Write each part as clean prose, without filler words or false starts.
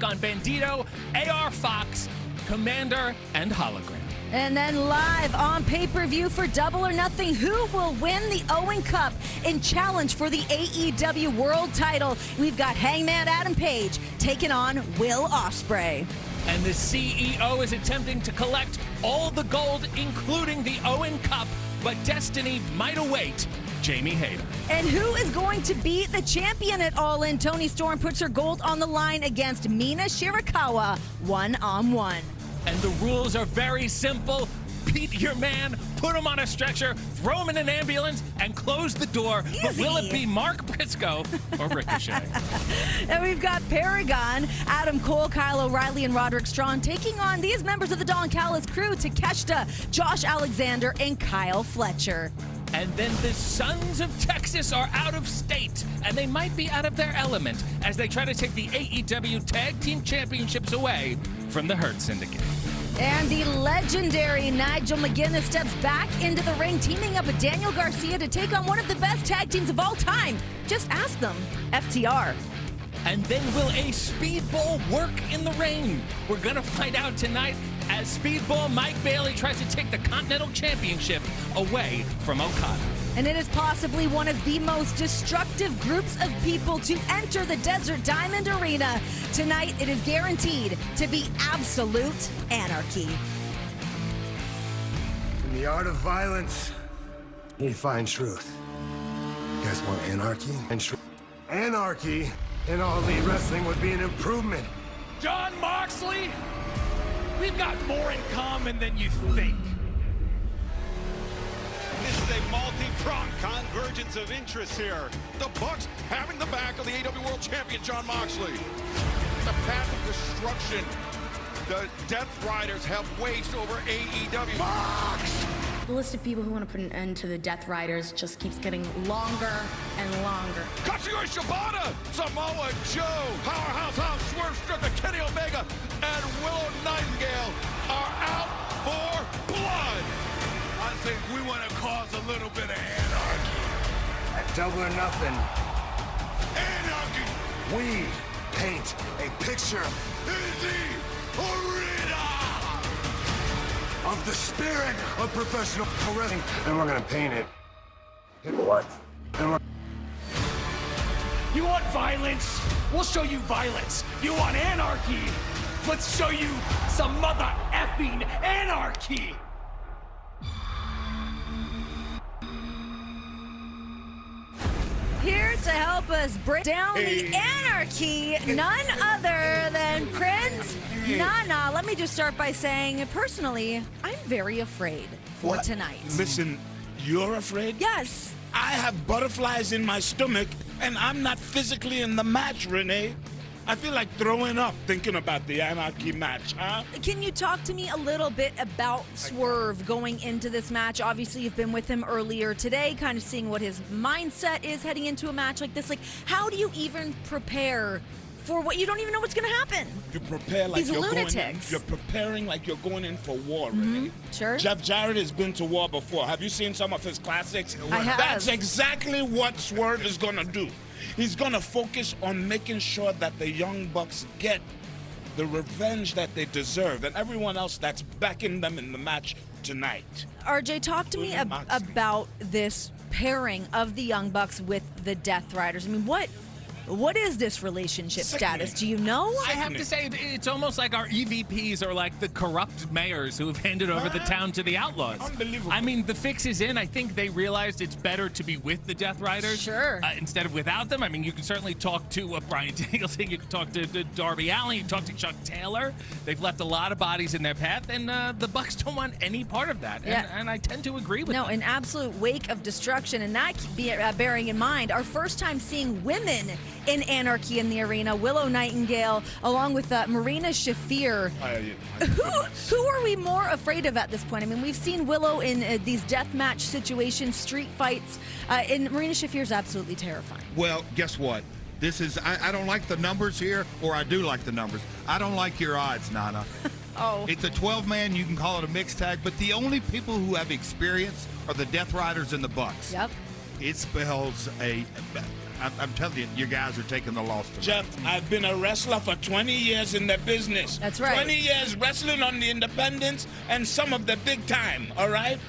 on Bandito, AR Fox, Commander, and Hologram. And then live on pay-per-view for Double or Nothing, who will win the Owen Cup in challenge for the AEW World Title? We've got Hangman Adam Page taking on Will Ospreay. And the CEO is attempting to collect all the gold, including the Owen Cup, but destiny might await Jamie Hayter. And who is going to be the champion at All In? Toni Storm puts her gold on the line against Mina Shirakawa, one-on-one. And the rules are very simple. Beat your man, put him on a stretcher, throw him in an ambulance, and close the door. Easy. But will it be Mark Briscoe or Ricochet? And we've got Paragon, Adam Cole, Kyle O'Reilly, and Roderick Strong taking on these members of the Don Callis crew, Takeshita, Josh Alexander, and Kyle Fletcher. And then the Sons of Texas are out of state, and they might be out of their element as they try to take the AEW Tag Team Championships away from the Hurt Syndicate. And the legendary Nigel McGuinness steps back into the ring, teaming up with Daniel Garcia to take on one of the best tag teams of all time. Just ask them, FTR. And then will a Speedball work in the ring? We're gonna find out tonight as Speedball Mike Bailey tries to take the Continental Championship away from Okada. And it is possibly one of the most destructive groups of people to enter the Desert Diamond Arena. Tonight, it is guaranteed to be absolute anarchy. In the art of violence, you find truth. You guys want anarchy and truth? Anarchy in All Elite Wrestling would be an improvement. John Moxley, we've got more in common than you think. This is a multi-pronged convergence of interests here. The Bucks having the back of the AEW World Champion, John Moxley. The path of destruction the Death Riders have waged over AEW. Mox! The list of people who want to put an end to the Death Riders just keeps getting longer and longer. Katsuya Shibata, Samoa Joe, Powerhouse House, Swerve Strickland, Kenny Omega, and Willow Nightingale are out for blood. I think we want to cause a little bit of anarchy. At Double or Nothing, Anarchy we paint a picture in the arena! of the spirit of professional wrestling, and we're gonna paint it. What? And we're You want violence? We'll show you violence. You want anarchy? Let's show you some mother effing anarchy! Here to help us break down the anarchy, none other than Prince Nana. Let me just start by saying, personally, I'm very afraid for tonight. Listen, you're afraid? Yes. I have butterflies in my stomach, and I'm not physically in the match, Renee. I feel like throwing up thinking about the Anarchy match, huh? Can you talk to me a little bit about Swerve going into this match? Obviously, you've been with him earlier today, kind of seeing what his mindset is heading into a match like this. Like, how do you even prepare for what you don't even know what's going to happen? You prepare like These you're lunatics. going in. You're preparing like you're going in for war, Renee. Sure. Jeff Jarrett has been to war before. Have you seen some of his classics? I have. That's exactly what Swerve is going to do. He's going to focus on making sure that the Young Bucks get the revenge that they deserve and everyone else that's backing them in the match tonight. RJ, talk to me about this pairing of the Young Bucks with the Death Riders. I mean, what is this relationship status? Do you know? I have to say, it's almost like our EVPs are like the corrupt mayors who have handed over the town to the Outlaws. Unbelievable. I mean, the fix is in. I think they realized it's better to be with the Death Riders instead of without them. I mean, you can certainly talk to Bryan Danielson, you can talk to Darby Allin, you can talk to Chuck Taylor. They've left a lot of bodies in their path, and the Bucks don't want any part of that. Yeah. And I tend to agree with them. An absolute wake of destruction, and that bearing in mind, our first time seeing women in Anarchy in the arena. Willow Nightingale, along with Marina Shafir. Who are we more afraid of at this point? I mean, we've seen Willow in these deathmatch situations, street fights, and Marina Shafir's absolutely terrifying. Well, guess what? This is, I don't like the numbers here, or I do like the numbers. I don't like your odds, Nana. Oh. It's a 12-man, you can call it a mixed tag, but the only people who have experience are the Death Riders and the Bucks. Yep. it spells I'm telling you, you guys are taking the loss tonight. Jeff, I've been a wrestler for 20 years in the business. That's right. 20 years wrestling on the independents and some of the big time, all right?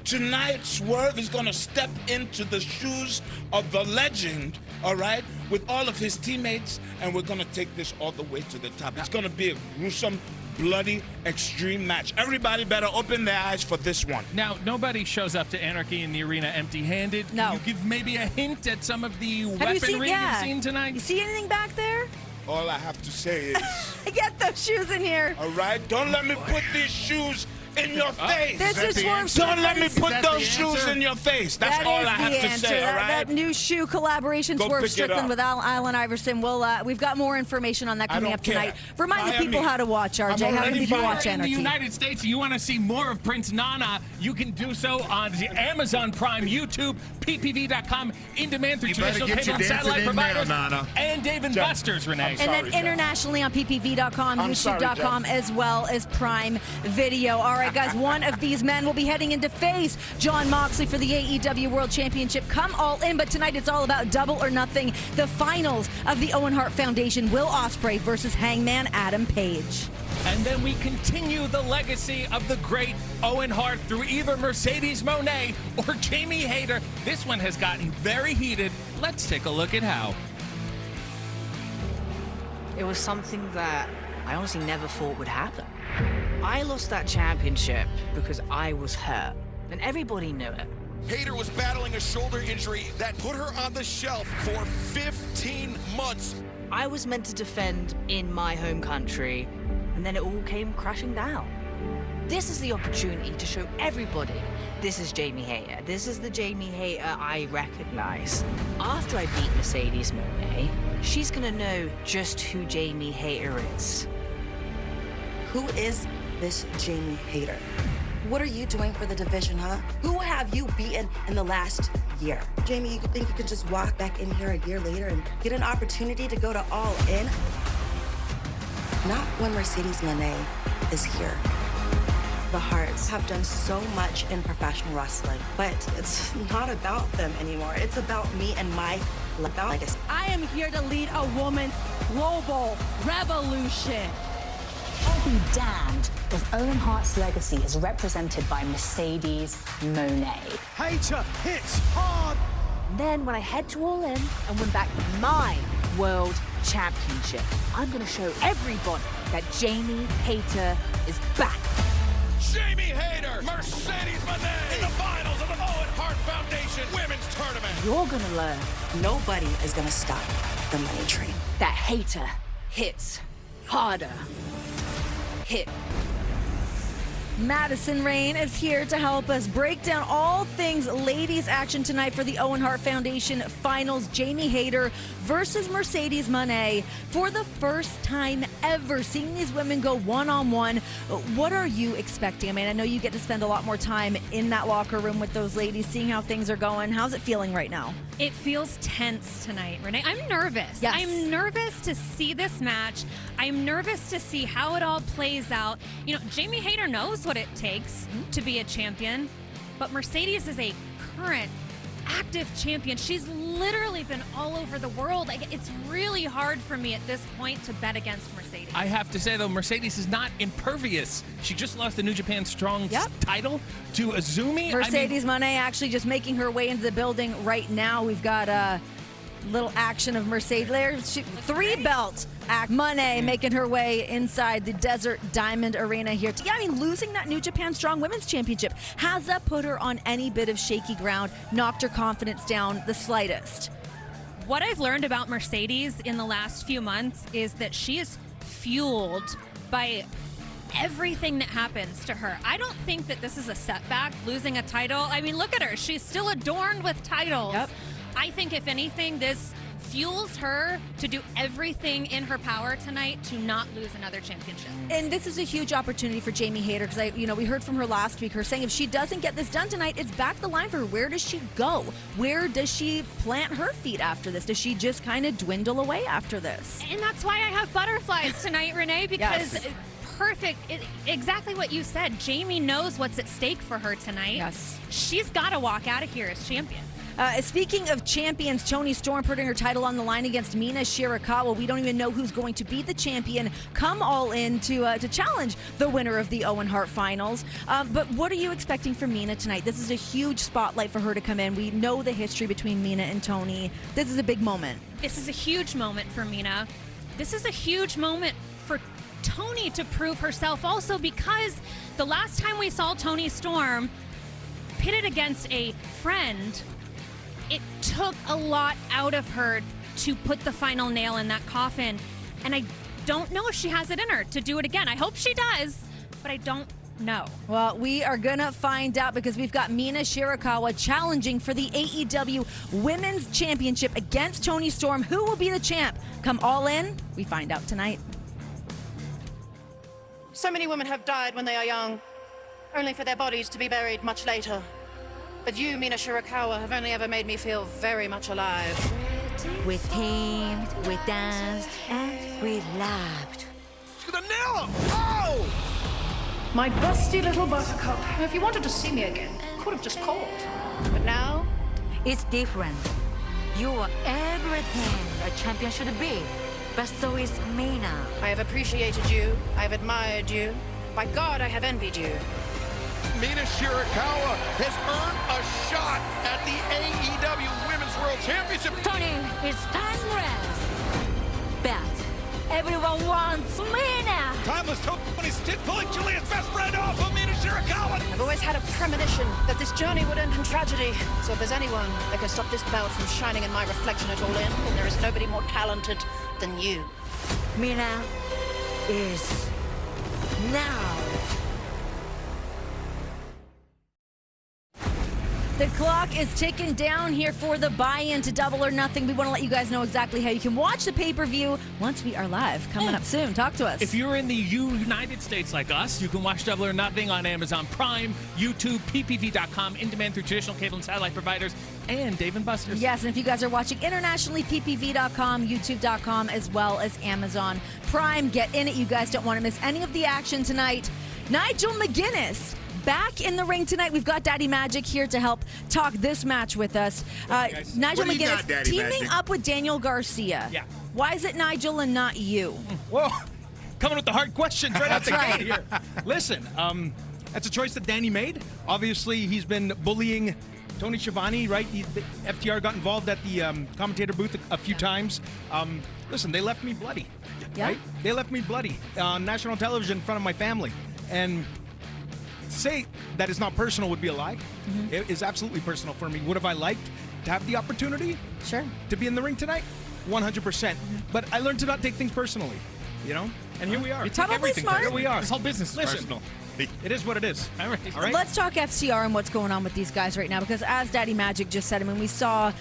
Tonight, Swerve is going to step into the shoes of the legend, all right, with all of his teammates, and we're going to take this all the way to the top. It's going to be a gruesome, bloody, extreme match. Everybody better open their eyes for this one. Now, nobody shows up to Anarchy in the arena empty-handed. No. Can you give maybe a hint at some of the Have weaponry you've seen tonight? You see anything back there? All I have to say is, Get those shoes in here. all right, don't let me put these shoes in your face. This is Swerve Don't let me Strickland's- put that those the shoes answer? in your face. That's That all is I have the to answer. say, all right? That new shoe collaboration, Go Swerve pick it Strickland up. with Allen Iverson. We've got more information on that I coming don't up tonight. care. Remind the Fire people me. how to watch, RJ. I'm How do already people fired. watch In the Anarchy? United States, you want to see more of Prince Nana, you can do so on the Amazon Prime, YouTube, ppv.com, in demand through You better traditional get cable your and dancing satellite in there, providers, Nana. and Dave & Buster's, Renee. And then Sorry, Jeff. internationally on ppv.com, I'm sorry, youtube.com, Jeff. as well as Prime Video. All right, guys, one of these men will be heading in to face Jon Moxley for the AEW World Championship. Come all in, but tonight it's all about double or nothing. The finals of the Owen Hart Foundation, Will Ospreay versus Hangman Adam Page. And then we continue the legacy of the great Owen Hart through either Mercedes Moné or Jamie Hayter. This one has gotten very heated. Let's take a look at how. It was something that I honestly never thought would happen. I lost that championship because I was hurt, and everybody knew it. Hayter was battling a shoulder injury that put her on the shelf for 15 months. I was meant to defend in my home country, and then it all came crashing down. This is the opportunity to show everybody this is Jamie Hayter. This is the Jamie Hayter I recognize. After I beat Mercedes Moné, she's gonna know just who Jamie Hayter is. Who is this Jamie Hayter? What are you doing for the division, huh? Who have you beaten in the last year? Jamie, you think you could just walk back in here a year later and get an opportunity to go to All In? Not when Mercedes Moné is here. The Harts have done so much in professional wrestling, but it's not about them anymore. It's about me and my legacy. I am here to lead a woman's global revolution. I'll be damned if Owen Hart's legacy is represented by Mercedes Moné. Hayter hits hard. Then when I head to All In and win back my world championship, I'm gonna show everybody that Jamie Hayter is back. Jamie Hayter, Mercedes Moné in the finals of the Owen Hart Foundation Women's Tournament. You're gonna learn Nobody is gonna stop the money train. that Hayter hits harder. Hit. Madison Rain is here to help us break down all things ladies action tonight for the Owen Hart Foundation Finals. Jamie Hayter versus Mercedes Moné for the first time ever. Seeing these women go one-on-one, what are you expecting? I mean, I know you get to spend a lot more time in that locker room with those ladies, seeing how things are going. How's it feeling right now? It feels tense tonight, Renee. I'm nervous. Yes. I'm nervous to see this match. I'm nervous to see how it all plays out. You know, Jamie Hayter knows what it takes to be a champion, but Mercedes is a current active champion. She's literally been all over the world. It's really hard for me at this point to bet against Mercedes. I have to say, though, Mercedes is not impervious. She just lost the New Japan Strong title to Azumi. Mercedes Moné actually just making her way into the building right now. We've got a little action of Mercedes. There's three-belt Moné making her way inside the Desert Diamond Arena here. Yeah, I mean, losing that New Japan Strong Women's Championship, has that put her on any bit of shaky ground, knocked her confidence down the slightest? What I've learned about Mercedes in the last few months is that she is fueled by everything that happens to her. I don't think that this is a setback, losing a title. I mean, look at her. She's still adorned with titles. Yep. I think, if anything, this fuels her to do everything in her power tonight to not lose another championship. And this is a huge opportunity for Jamie Hayter, because we heard from her last week, her saying if she doesn't get this done tonight, it's back the line for her. Where does she go? Where does she plant her feet after this? Does she just kind of dwindle away after this? And that's why I have butterflies tonight, Renee, because Yes. perfect. Exactly what you said. Jamie knows what's at stake for her tonight. Yes. She's got to walk out of here as champion. Speaking of champions, Toni Storm putting her title on the line against Mina Shirakawa. We don't even know who's going to be the champion. Come All In to challenge the winner of the Owen Hart finals. But what are you expecting from Mina tonight? This is a huge spotlight for her to come in. We know the history between Mina and Toni. This is a big moment. This is a huge moment for Mina. This is a huge moment for Toni to prove herself also, because the last time we saw Toni Storm pitted against a friend, it took a lot out of her to put the final nail in that coffin. And I don't know if she has it in her to do it again. I hope she does, but I don't know. Well, we are going to find out, because we've got Mina Shirakawa challenging for the AEW Women's Championship against Toni Storm. Who will be the champ? Come All In? We find out tonight. So many women have died when they are young, only for their bodies to be buried much later. But you, Mina Shirakawa, have only ever made me feel very much alive. We teamed, we danced, and we laughed. To the nail! Oh! My busty little buttercup. If you wanted to see me again, could have just called. But now, It's different. You are everything a champion should be, but so is Mina. I have appreciated you. I have admired you. By God, I have envied you. Mina Shirakawa has earned a shot at the AEW Women's World Championship. Toni, it's time rest. But everyone wants Mina. Timeless Tony stick pulling Julian's best friend off of Mina Shirakawa. I've always had a premonition that this journey would end in tragedy. So if there's anyone that can stop this belt from shining in my reflection at All In, then there is nobody more talented than you. Mina is now. The clock is ticking down here for the buy-in to Double or Nothing. We want to let you guys know exactly how you can watch the pay-per-view once we are live. Coming up soon. Talk to us. If you're in the United States like us, you can watch Double or Nothing on Amazon Prime, YouTube, ppv.com, in-demand through traditional cable and satellite providers, and Dave & Buster's. Yes, and if you guys are watching internationally, ppv.com, youtube.com, as well as Amazon Prime. Get in it. You guys don't want to miss any of the action tonight. Nigel McGuinness back in the ring tonight. We've got Daddy Magic here to help talk this match with us. Nigel McGuinness teaming up with Daniel Garcia. Yeah. Why is it Nigel and not you? Whoa, coming with the hard questions right out the That's gate here. Listen, that's a choice that Danny made. Obviously, he's been bullying Tony Schiavone, right? The FTR got involved at the commentator booth a few times. Listen, they left me bloody. Yeah. Right? They left me bloody on national television in front of my family. And say that it's not personal would be a lie. Mm-hmm. It is absolutely personal for me. Would have I liked to have the opportunity? Sure. To be in the ring tonight? 100%. But I learned to not take things personally, you know? And here we are. You take everything personally. Here we are. This whole business is Listen, personal. It is what it is. All right. All right? Let's talk FTR and what's going on with these guys right now, because as Daddy Magic just said, I mean, we saw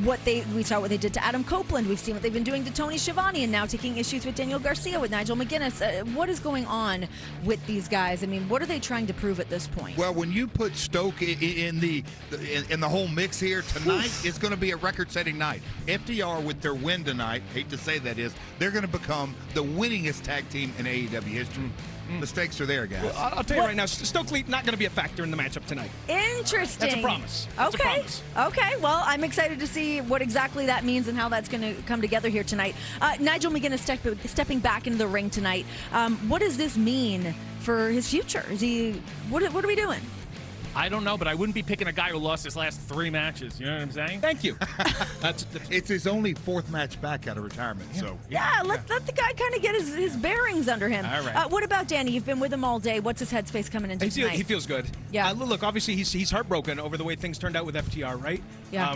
what they did to Adam Copeland. We've seen what they've been doing to Tony Schiavone, and now taking issues with Daniel Garcia, with Nigel McGuinness. What is going on with these guys? I mean, what are they trying to prove at this point? Well, when you put Stoke in the whole mix here tonight, it's going to be a record-setting night. FTR, with their win tonight, hate to say that is, they're going to become the winningest tag team in AEW history. The stakes are there, guys. Well, I'll tell you right now, Stokely not going to be a factor in the matchup tonight. Interesting. That's a promise. Okay. That's a promise. Okay. Well, I'm excited to see what exactly that means and how that's going to come together here tonight. Nigel McGuinness stepping back into the ring tonight. What does this mean for his future? Is he? What are we doing? I don't know, but I wouldn't be picking a guy who lost his last 3 matches. You know what I'm saying? Thank you. It's his only 4th match back out of retirement. So Yeah, let the guy kind of get his bearings under him. All right. What about Danny? You've been with him all day. What's his headspace coming into tonight? He feels good. Yeah. Look, obviously he's heartbroken over the way things turned out with FTR, right? Yeah.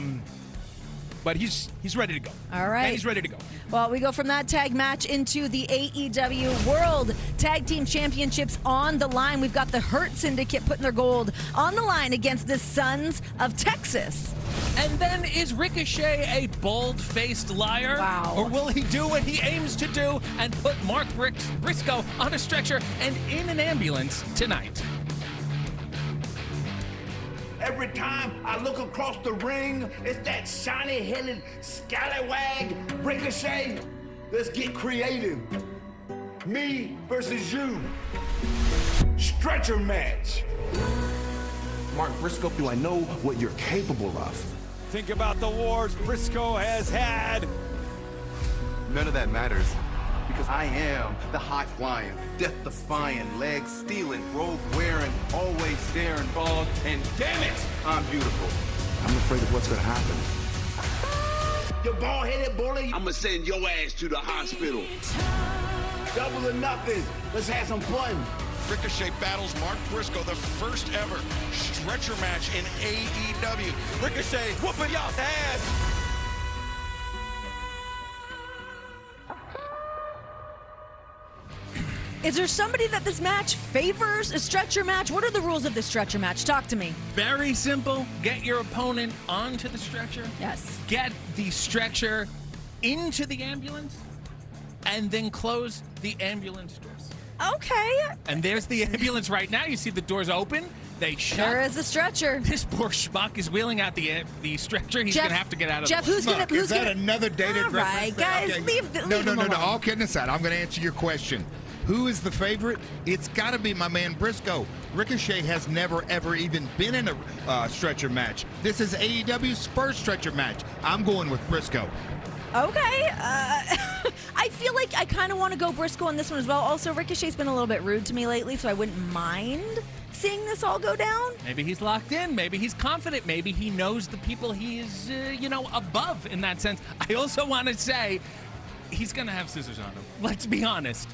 But he's ready to go. All right. And he's ready to go. Well, we go from that tag match into the AEW World Tag Team Championships on the line. We've got the Hurt Syndicate putting their gold on the line against the Sons of Texas. And then is Ricochet a bold-faced liar? Wow. Or will he do what he aims to do and put Mark Briscoe on a stretcher and in an ambulance tonight? Every time I look across the ring, it's that shiny-headed scallywag Ricochet. Let's get creative. Me versus you. Stretcher match. Mark Briscoe, do I know what you're capable of? Think about the wars Briscoe has had. None of that matters, because I am the high-flying, death-defying, leg-stealing, robe-wearing, always staring bald, and damn it, I'm beautiful. I'm afraid of what's gonna happen. You bald-headed bully, I'm gonna send your ass to the hospital. Double or nothing. Let's have some fun. Ricochet battles Mark Briscoe, the first ever stretcher match in AEW. Ricochet whooping y'all's ass. Is there somebody that this match favors? A stretcher match? What are the rules of the stretcher match? Talk to me. Very simple. Get your opponent onto the stretcher. Yes. Get the stretcher into the ambulance, and then close the ambulance doors. Okay. And there's the ambulance right now. You see the doors open. They shut. There is the stretcher. This poor schmuck is wheeling out the stretcher. He's Jeff- going to have to get out of Jeff, the way. who's gonna- Is that another dated All reference? right, guys, Okay. leave No. him alone. All kidding aside, I'm going to answer your question. Who is the favorite? It's got to be my man Briscoe. Ricochet has never, ever even been in a stretcher match. This is AEW's first stretcher match. I'm going with Briscoe. Okay. I feel like I kind of want to go Briscoe on this one as well. Also, Ricochet's been a little bit rude to me lately, so I wouldn't mind seeing this all go down. Maybe he's locked in. Maybe he's confident. Maybe he knows the people he is, above in that sense. I also want to say he's going to have scissors on him. Let's be honest.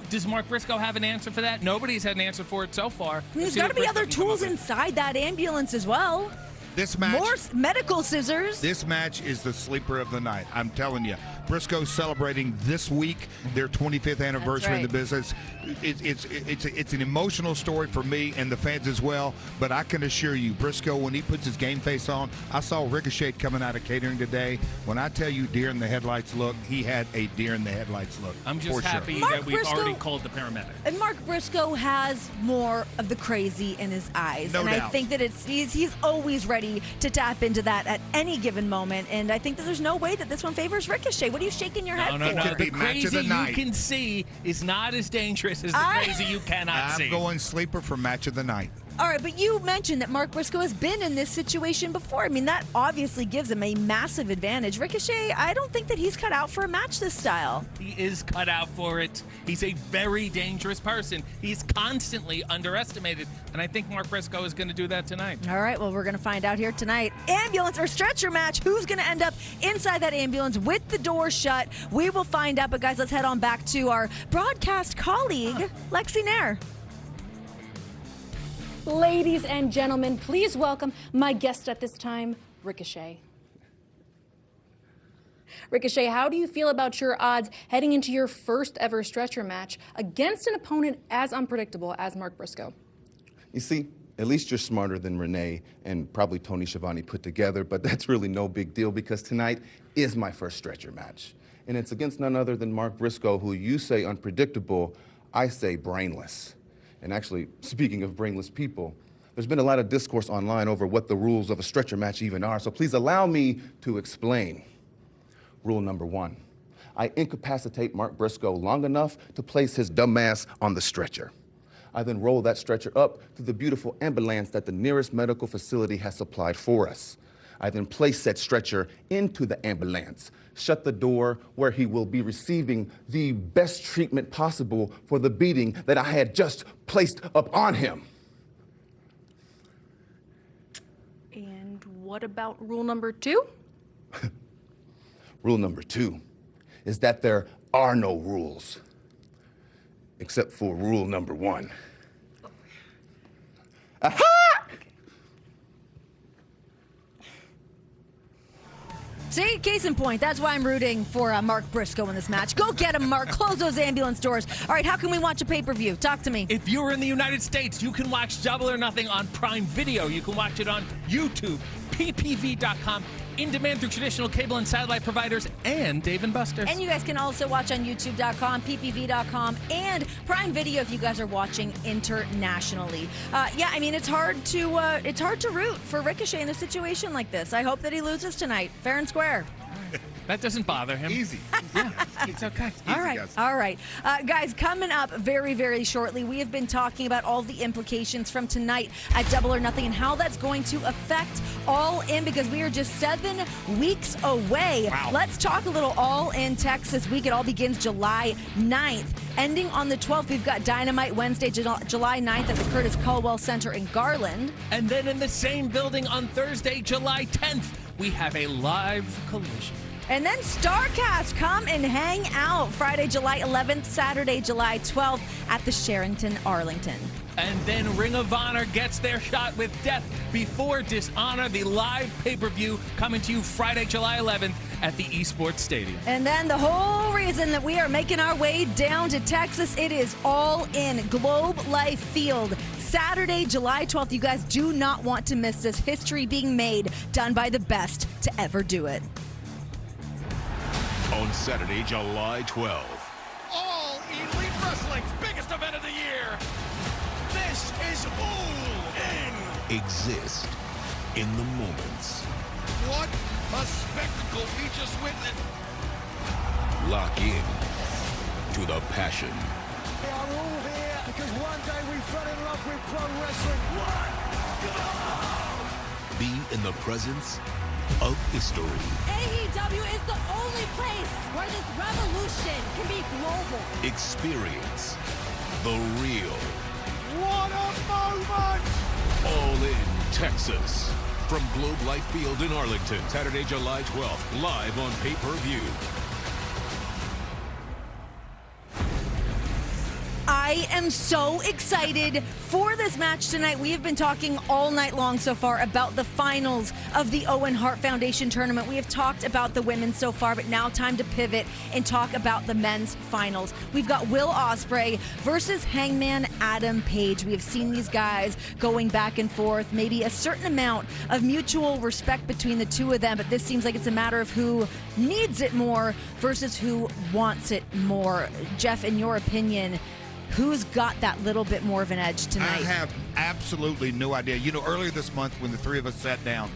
Does Mark Briscoe have an answer for that? Nobody's had an answer for it so far. There's got to be other tools inside that ambulance as well. This match, More medical scissors. This match is the sleeper of the night. I'm telling you. Briscoe's celebrating this week their 25th anniversary in the business. It's an emotional story for me and the fans as well. But I can assure you, Briscoe, when he puts his game face on, I saw Ricochet coming out of catering today. When I tell you deer in the headlights look, he had a deer in the headlights look. I'm just happy Mark that we've Briscoe- already called the paramedic. And Mark Briscoe has more of the crazy in his eyes. No and I doubt. think that he's always ready to tap into that at any given moment. And I think that there's no way that this one favors Ricochet. What are you shaking your head No. for? The crazy you can see is not as dangerous as the crazy you cannot see. I'm going sleeper for match of the night. All right, but you mentioned that Mark Briscoe has been in this situation before. I mean, that obviously gives him a massive advantage. Ricochet, I don't think that he's cut out for a match this style. He is cut out for it. He's a very dangerous person. He's constantly underestimated. And I think Mark Briscoe is going to do that tonight. All right, well, we're going to find out here tonight. Ambulance or stretcher match. Who's going to end up inside that ambulance with the door shut? We will find out. But, guys, let's head on back to our broadcast colleague, Lexi Nair. Ladies and gentlemen, please welcome my guest at this time, Ricochet. Ricochet, how do you feel about your odds heading into your first ever stretcher match against an opponent as unpredictable as Mark Briscoe? You see, at least you're smarter than Renee and probably Tony Schiavone put together, but that's really no big deal because tonight is my first stretcher match. And it's against none other than Mark Briscoe, who you say unpredictable, I say brainless. And actually, speaking of brainless people, there's been a lot of discourse online over what the rules of a stretcher match even are, so please allow me to explain. Rule number 1, I incapacitate Mark Briscoe long enough to place his dumbass on the stretcher. I then roll that stretcher up to the beautiful ambulance that the nearest medical facility has supplied for us. I then place that stretcher into the ambulance, shut the door where he will be receiving the best treatment possible for the beating that I had just placed up on him. And what about rule number 2? Rule number 2 is that there are no rules, except for rule number 1. Aha! See, case in point, that's why I'm rooting for Mark Briscoe in this match. Go get him, Mark. Close those ambulance doors. All right, how can we watch a pay-per-view? Talk to me. If you're in the United States, you can watch Double or Nothing on Prime Video. You can watch it on YouTube, ppv.com, in demand through traditional cable and satellite providers, and Dave & Buster's. And you guys can also watch on youtube.com, ppv.com, and Prime Video if you guys are watching internationally. Yeah, I mean, it's hard to root for Ricochet in a situation like this. I hope that he loses tonight, fair and square. That doesn't bother him. Easy. Yeah, it's okay. All right. guys. All right. Guys, coming up very, very shortly, we have been talking about all the implications from tonight at Double or Nothing and how that's going to affect All In, because we are just 7 weeks away. Wow. Let's talk a little All In Texas week. It all begins July 9th. Ending on the 12th, we've got Dynamite Wednesday, July 9th at the Curtis Caldwell Center in Garland. And then in the same building on Thursday, July 10th, we have a live collision. And then StarCast, come and hang out Friday, July 11th, Saturday, July 12th at the Sheraton Arlington. And then Ring of Honor gets their shot with Death Before Dishonor, the live pay-per-view coming to you Friday, July 11th at the Esports Stadium. And then the whole reason that we are making our way down to Texas, it is All In Globe Life Field. Saturday, July 12th. You guys do not want to miss this. History being made, done by the best to ever do it. On Saturday, July 12th. All Elite Wrestling's biggest event of the year. This is All In. Exist in the moments. What a spectacle we just witnessed. Lock in to the passion. We are all here because one day we fell in love with pro wrestling. Be in the presence of history. AEW is the only place where this revolution can be global. Experience the real What a moment! All In Texas. From Globe Life Field in Arlington, Saturday, July 12th, live on pay-per-view. I am so excited for this match tonight. We have been talking all night long so far about the finals of the Owen Hart Foundation tournament. We have talked about the women so far, but now time to pivot and talk about the men's finals. We've got Will Ospreay versus Hangman Adam Page. We have seen these guys going back and forth, maybe a certain amount of mutual respect between the two of them, but this seems like it's a matter of who needs it more versus who wants it more. Jeff, in your opinion, who's got that little bit more of an edge tonight? I have absolutely no idea. You know, earlier this month when the three of us sat down,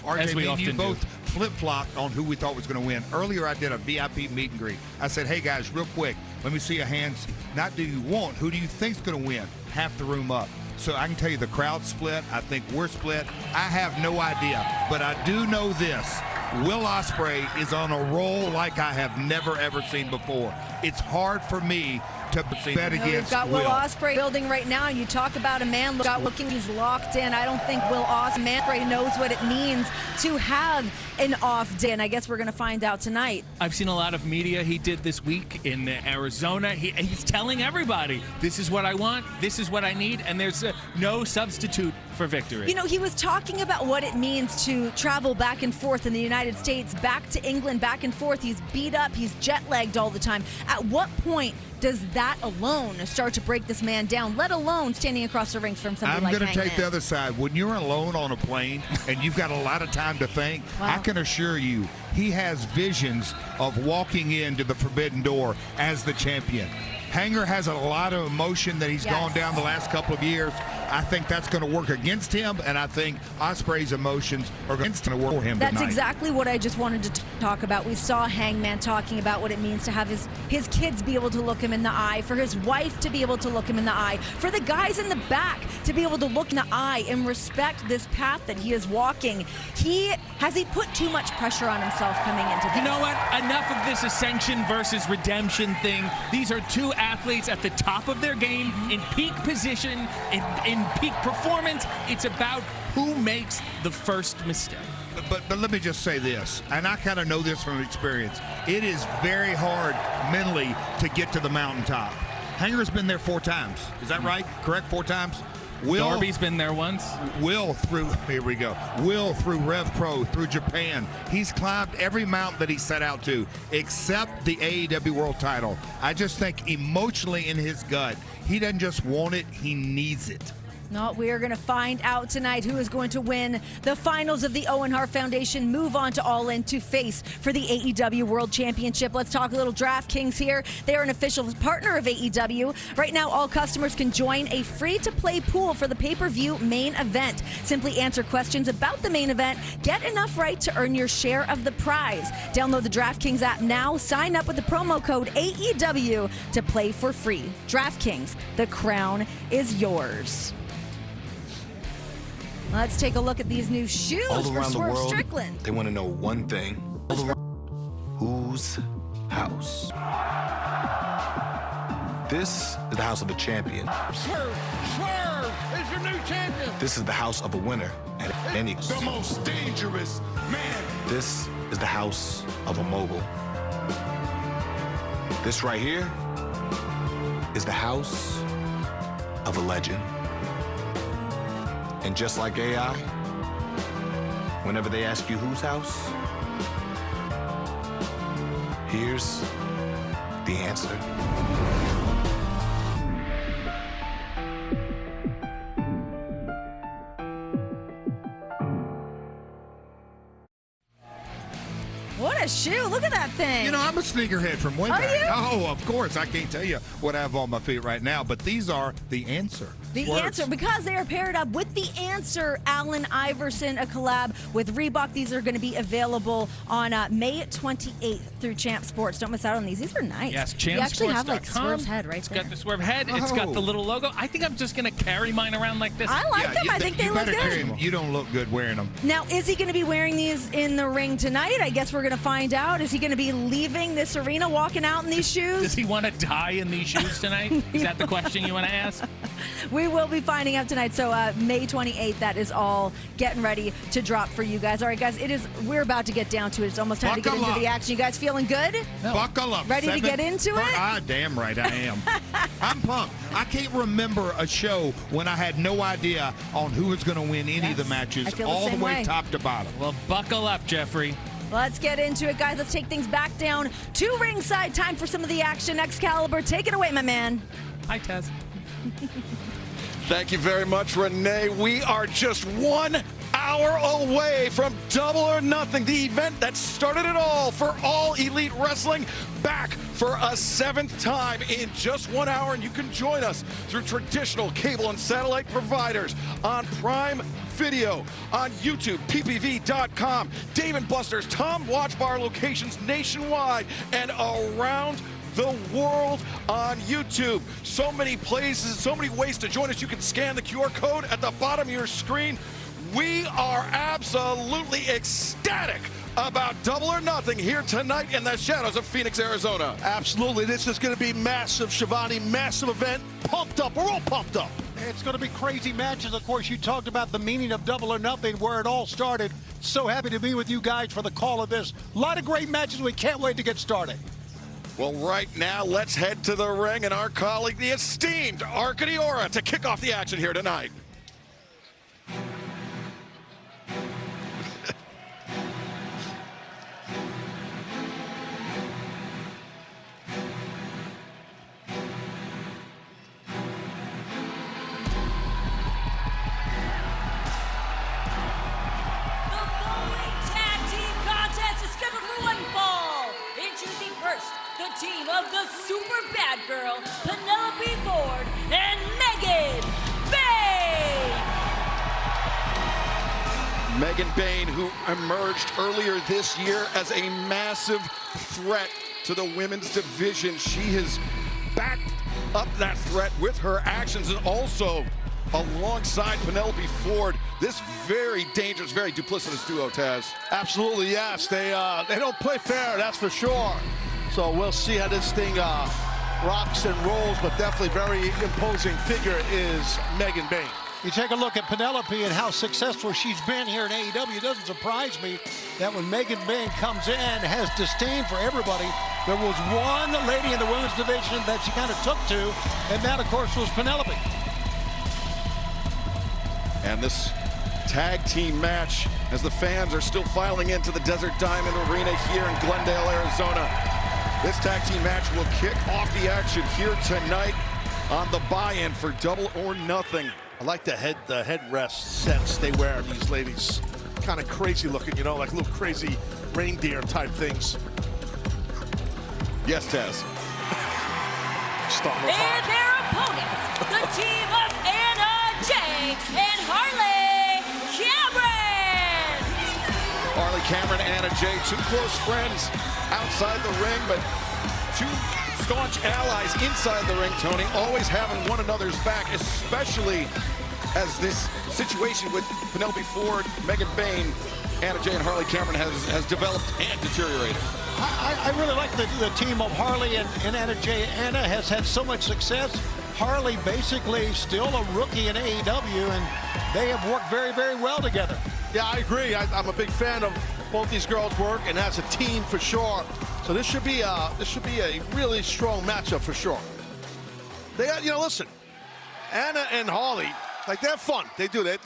As we RJ, you often both do. flip-flopped on who we thought was going to win. Earlier I did a VIP meet and greet. I said, hey guys, real quick, let me see your hands. Not do you want, who do you think's going to win? Half the room up. So I can tell you the crowd split. I think we're split. I have no idea. But I do know this. Will Ospreay is on a roll like I have never, ever seen before. It's hard for me to bet against We've got Will Ospreay building right now, and you talk about a man looking, he's locked in. I don't think Will Ospreay knows what it means to have an off day, and I guess we're going to find out tonight. I've seen a lot of media he did this week in Arizona. He's telling everybody, this is what I want, this is what I need, and there's no substitute for victory. You know, he was talking about what it means to travel back and forth in the United States, back to England, back and forth. He's beat up, he's jet-lagged all the time. At what point does that alone start to break this man down, let alone standing across the rings from somebody like I'm going to take Hangman? the other side. When you're alone on a plane and you've got a lot of time to think, Wow. I can assure you he has visions of walking into the forbidden door as the champion. Hanger has a lot of emotion that he's gone down the last couple of years. I think that's going to work against him, and I think Ospreay's emotions are going to work for him That's tonight. exactly what I just wanted to talk about. We saw Hangman talking about what it means to have his kids be able to look him in the eye, for his wife to be able to look him in the eye, for the guys in the back to be able to look in the eye and respect this path that he is walking. Has he put too much pressure on himself coming into this? You know what? Enough of this ascension versus redemption thing. These are two athletes at the top of their game, in peak position, in peak performance. It's about who makes the first mistake. But let me just say this, and I kind of know this from experience. It is very hard mentally to get to the mountaintop. Hanger's been there 4 times. Is that right? Correct? 4 times? Darby's been there once. Will through Rev Pro, through Japan. He's climbed every mountain that he set out to, except the AEW World title. I just think emotionally in his gut, he doesn't just want it, he needs it. No, we are going to find out tonight who is going to win the finals of the Owen Hart Foundation, move on to All In to face for the AEW World Championship. Let's talk a little DraftKings here. They are an official partner of AEW. Right now, all customers can join a free-to-play pool for the pay-per-view main event. Simply answer questions about the main event, get enough right to earn your share of the prize. Download the DraftKings app now, sign up with the promo code AEW to play for free. DraftKings, the crown is yours. Let's take a look at these new shoes All for around the Swerve world, Strickland. they want to know one thing. Whose house? This is the house of a champion. Swerve is your new champion. This is the house of a winner at any The most dangerous man. This is the house of a mogul. This right here is the house of a legend. And just like AI, whenever they ask you whose house, here's the answer. What a shoe. Look at that thing. You know, I'm a sneakerhead from way Are back. you? Oh, of course. I can't tell you what I have on my feet right now, but these are the answer. The Swerves. answer, because they are paired up with the answer, Allen Iverson, a collab with Reebok. These are going to be available on May 28th through Champ Sports. Don't miss out on these. These are nice. Yes, You actually have like champsports.com. Swerve's head right It's there. got the Swerve head. It's got the little logo. I think I'm just going to carry mine around like this. I like them. I think they you look better carry good. them. You don't look good wearing them. Now, is he going to be wearing these in the ring tonight? I guess we're going to find out. Is he going to be leaving this arena, walking out in these shoes? Does he want to die in these shoes tonight? Is that the question you want to ask? We will be finding out tonight. So May 28th, that is all getting ready to drop for you guys. All right, guys, we're about to get down to it. It's almost time to get Buckle into up. the action. You guys feeling good? Buckle up. Ready to get into it? Ah, damn right I am. I'm pumped. I can't remember a show when I had no idea on who was going to win any of the matches, I feel the all the same way way. top to bottom. Well, buckle up, Jeffrey. Let's get into it, guys. Let's take things back down to ringside. Time for some of the action. Excalibur, take it away, my man. Hi, Tez. Thank you very much, Renee. We are just 1 hour away from Double or Nothing, the event that started it all for All Elite Wrestling, back for a 7th time in just 1 hour. And you can join us through traditional cable and satellite providers on Prime Video, on YouTube, ppv.com, Dave & Buster's, Tom Watch Bar locations nationwide and around the world on YouTube. So many places, so many ways to join us. You can scan the QR code at the bottom of your screen. We are absolutely ecstatic about Double or Nothing here tonight in the shadows of Phoenix, Arizona. Absolutely. This is going to be massive, Shivani. Massive event. Pumped up. We're all pumped up. It's going to be crazy matches. Of course, you talked about the meaning of Double or Nothing, where it all started. So happy to be with you guys for the call of this. A lot of great matches. We can't wait to get started. Well, right now, let's head to the ring and our colleague, the esteemed Arcady Aura, to kick off the action here tonight. Tag team contest is scheduled for one fall. Introducing first, the team of the Super Bad Girl, Penelope Ford, and Megan Bay. Megan Bain, who emerged earlier this year as a massive threat to the women's division. She has backed up that threat with her actions and also alongside Penelope Ford, this very dangerous, very duplicitous duo, Taz. Absolutely, yes. They don't play fair, that's for sure. So we'll see how this thing rocks and rolls, but definitely very imposing figure is Megan Bain. You take a look at Penelope and how successful she's been here in AEW. It doesn't surprise me that when Megan Bain comes in, has disdain for everybody. There was one lady in the women's division that she kind of took to, and that, of course, was Penelope. And this tag team match, as the fans are still filing into the Desert Diamond Arena here in Glendale, Arizona. This tag team match will kick off the action here tonight on the buy-in for Double or Nothing. I like the headrest sets they wear, these ladies. Kind of crazy looking, you know, like little crazy reindeer type things. Yes, Taz. Starting off And their opponents, the team of Anna Jay and Harley Cameron. Harley Cameron and Anna Jay, two close friends outside the ring, but two staunch allies inside the ring, Tony, always having one another's back, especially as this situation with Penelope Ford, Megan Bayne, Anna Jay, and Harley Cameron has developed and deteriorated. I really like the team of Harley and Anna Jay. Anna has had so much success. Harley basically still a rookie in AEW, and they have worked very, very well together. Yeah, I agree. I'm a big fan of both these girls' work, and as a team for sure. So this should be a really strong matchup for sure. They got, you know, listen, Anna and Harley, like, they're fun. They do. They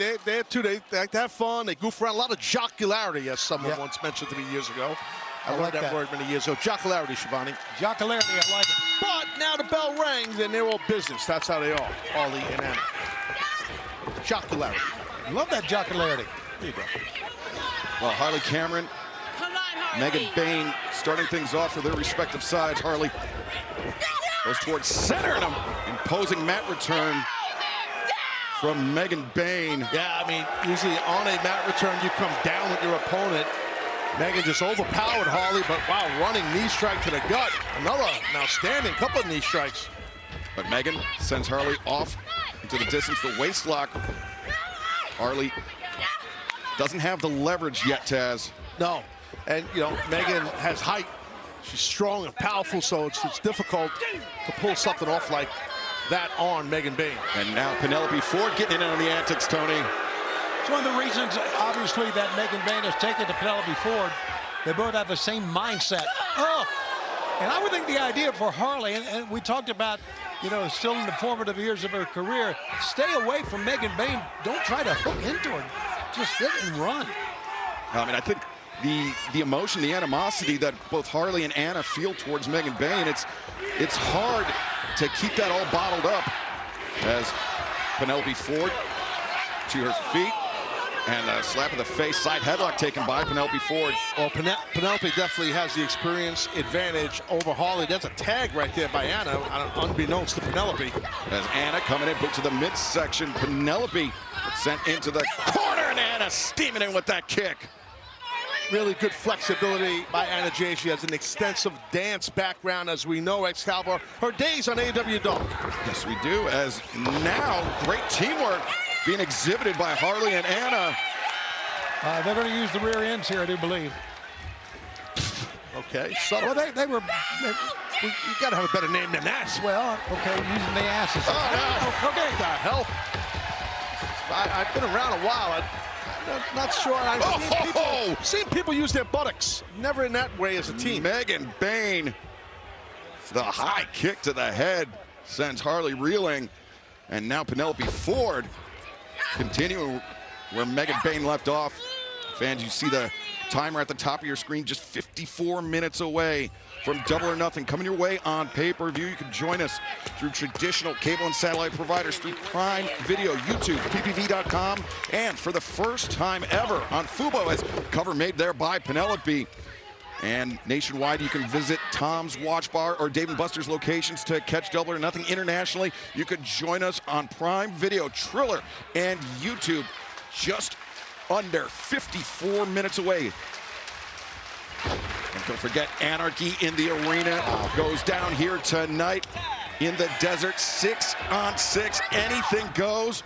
like to have fun. They goof around. A lot of jocularity, as someone once mentioned to me years ago. I learned that word many years ago. Jocularity, Shivani. Jocularity, I like it. But now the bell rings, and they're all business. That's how they are, Harley and Anna. Jocularity. Love that jocularity. There you go. Well, Harley Cameron, Megan Bayne starting things off for their respective sides. Harley goes towards center and an imposing mat return from Megan Bayne. Yeah, I mean, usually on a mat return, you come down with your opponent. Megan just overpowered Harley, but wow, running knee strike to the gut. Another now standing, couple of knee strikes. But Megan sends Harley off into the distance, the waist lock. Harley doesn't have the leverage yet, Taz. No, and you know, Megan has height. She's strong and powerful, so it's difficult to pull something off like that on Megan Bayne. And now Penelope Ford getting in on the antics, Tony. It's one of the reasons, obviously, that Megan Bayne has taken to Penelope Ford. They both have the same mindset. Oh, and I would think the idea for Harley, and we talked about, you know, still in the formative years of her career, stay away from Megan Bayne. Don't try to hook into her. Just hit and run. I mean, I think the emotion, the animosity that both Harley and Anna feel towards Megan Bayne, it's hard to keep that all bottled up. As Penelope Ford to her feet, and a slap in the face, side headlock taken by Penelope Ford. Well, Penelope definitely has the experience advantage over Harley. That's a tag right there by Anna, unbeknownst to Penelope. As Anna coming in, boot to the midsection. Penelope sent into the corner, and Anna steaming in with that kick. Really good flexibility by Anna Jay. She has an extensive dance background, as we know, Excalibur. Her days on AEW Dark. Yes, we do, as now great teamwork being exhibited by Harley and Anna. They're going to use the rear ends here, I do believe. Okay, so well, you got to have a better name than that. Well, okay, using the asses. Oh, no. Okay, what the hell? I've been around a while. I'm not sure. I've seen people use their buttocks. Never in that way as a team. Megan Bayne, the high kick to the head sends Harley reeling. And now Penelope Ford continuing where Megan Bayne left off. Fans, you see the timer at the top of your screen, just 54 minutes away from Double or Nothing. Coming your way on pay-per-view. You can join us through traditional cable and satellite providers, through Prime Video, YouTube, ppv.com, and for the first time ever on Fubo, as cover made there by Penelope. And nationwide, you can visit Tom's Watch Bar or Dave & Buster's locations to catch Double or Nothing internationally. You could join us on Prime Video, Triller, and YouTube. Just under 54 minutes away. And don't forget, Anarchy in the Arena goes down here tonight in the desert. 6-on-6, anything goes.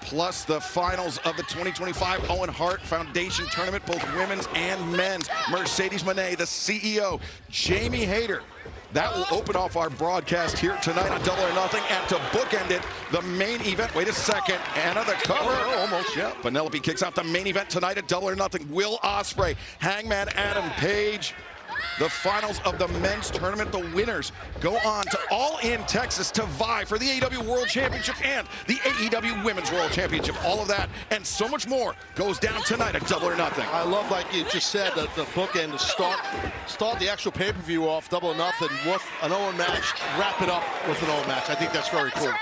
Plus the finals of the 2025 Owen Hart Foundation Tournament, both women's and men's. Mercedes Moné, the CEO, Jamie Hayter. That will open off our broadcast here tonight on Double or Nothing. And to bookend it, the main event. Wait a second. Anna, the cover. Almost, yeah. Penelope kicks out the main event tonight at Double or Nothing. Will Ospreay, Hangman Adam Page. The finals of the men's tournament, the winners go on to All In Texas to vie for the AEW World Championship and the AEW Women's World Championship. All of that and so much more goes down tonight at Double or Nothing. I love, like you just said, the bookend to start the actual pay-per-view off, Double or Nothing, with an Owen match, wrap it up with an Owen match. I think that's very cool.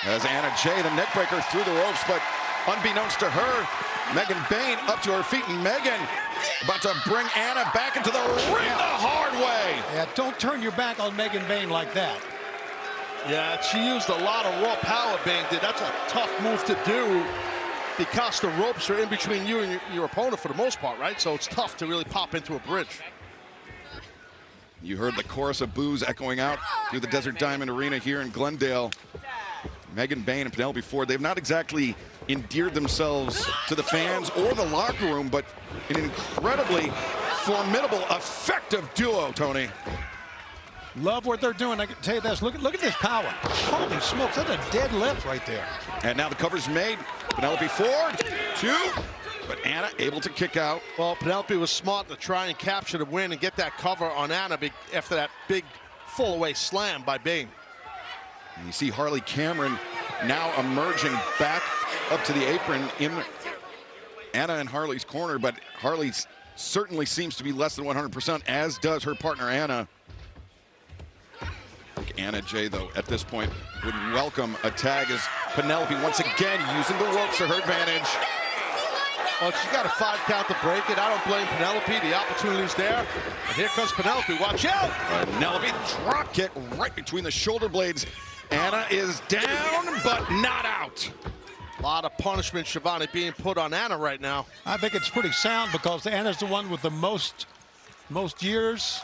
As Anna Jay, the neckbreaker through the ropes, but unbeknownst to her, Megan Bayne up to her feet, and Megan about to bring Anna back into the ring the hard way. Yeah, don't turn your back on Megan Bayne like that. Yeah, she used a lot of raw power, Bayne did. That's a tough move to do because the ropes are in between you and your opponent for the most part, right? So it's tough to really pop into a bridge. You heard the chorus of boos echoing out through the Desert Diamond Arena here in Glendale. Megan Bayne and Penelope Ford, they've not exactly endeared themselves to the fans or the locker room, but an incredibly formidable, effective duo, Tony. Love what they're doing. I can tell you this. Look at this power. Holy smokes, that's a dead lift right there. And now the cover's made. Penelope Ford, 2. But Anna able to kick out. Well, Penelope was smart to try and capture the win and get that cover on Anna after that big full-away slam by Bayne. And you see Harley Cameron now emerging back up to the apron in Anna and Harley's corner, but Harley certainly seems to be less than 100%, as does her partner Anna. I think Anna Jay, though, at this point would welcome a tag as Penelope once again using the ropes to her advantage. Well, she's got a 5 count to break it. I don't blame Penelope. The opportunity's there. And here comes Penelope. Watch out! Penelope drop kick right between the shoulder blades. Anna is down, but not out. A lot of punishment, Shivani, being put on Anna right now. I think it's pretty sound because Anna's the one with the most years.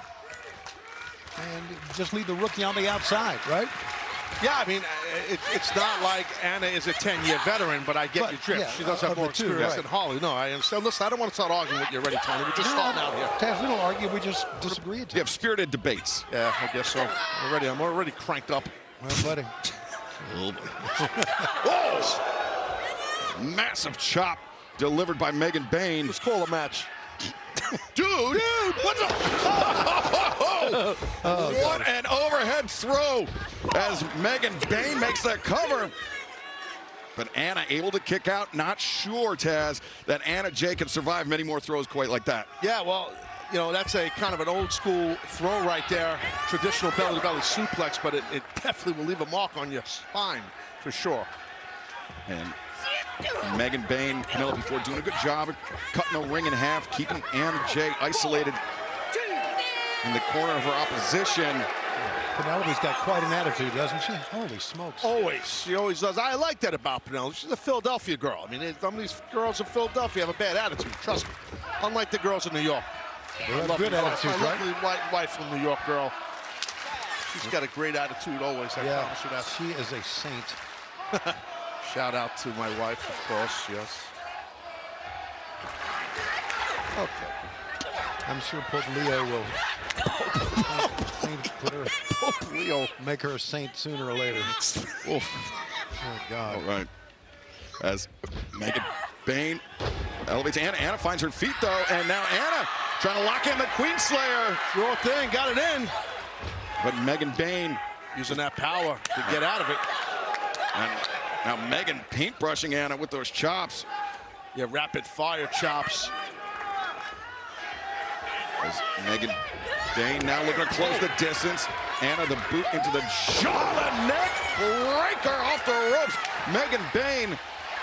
And just leave the rookie on the outside, right? Yeah, I mean, it's not like Anna is a 10-year veteran, but I get your drift. Yeah, she does have more experience than Holly. No, I understand. Listen, I don't want to start arguing with you already, Tony. We're just starting out here. Taz, we don't argue. We just disagree. You have spirited debates. Yeah, I guess so. I'm already cranked up. Well, buddy. Oh! Massive chop delivered by Megan Bayne. Let's call a match. Dude, what's up? What an overhead throw as Megan Bayne makes that cover. But Anna able to kick out. Not sure, Taz, that Anna Jay can survive many more throws quite like that. Yeah, well, you know, that's a kind of an old school throw right there. Traditional belly-to-belly suplex, but it definitely will leave a mark on your spine for sure. And Megan Bayne, Penelope Ford doing a good job of cutting the ring in half, keeping Anna Jay isolated in the corner of her opposition. Penelope's got quite an attitude, doesn't she? Holy smokes. Always. She always does. I like that about Penelope. She's a Philadelphia girl. I mean, some of these girls in Philadelphia have a bad attitude, trust me. Unlike the girls in New York. They have good attitudes, right? My lovely wife from New York girl. She's got a great attitude always. I promise you that. She is a saint. Shout out to my wife, of course, yes. Okay. I'm sure Pope Leo will Pope Leo make her a saint sooner or later. Oh, God. All right. As Megan Bayne elevates Anna. Anna finds her feet, though, and now Anna trying to lock in the Queen Slayer. Sure thing, got it in. But Megan Bayne using that power to get out of it. And now Megan paintbrushing Anna with those chops. Yeah, rapid fire chops. As Megan Bayne now looking to close the distance. Anna the boot into the jaw, the neck breaker off the ropes. Megan Bayne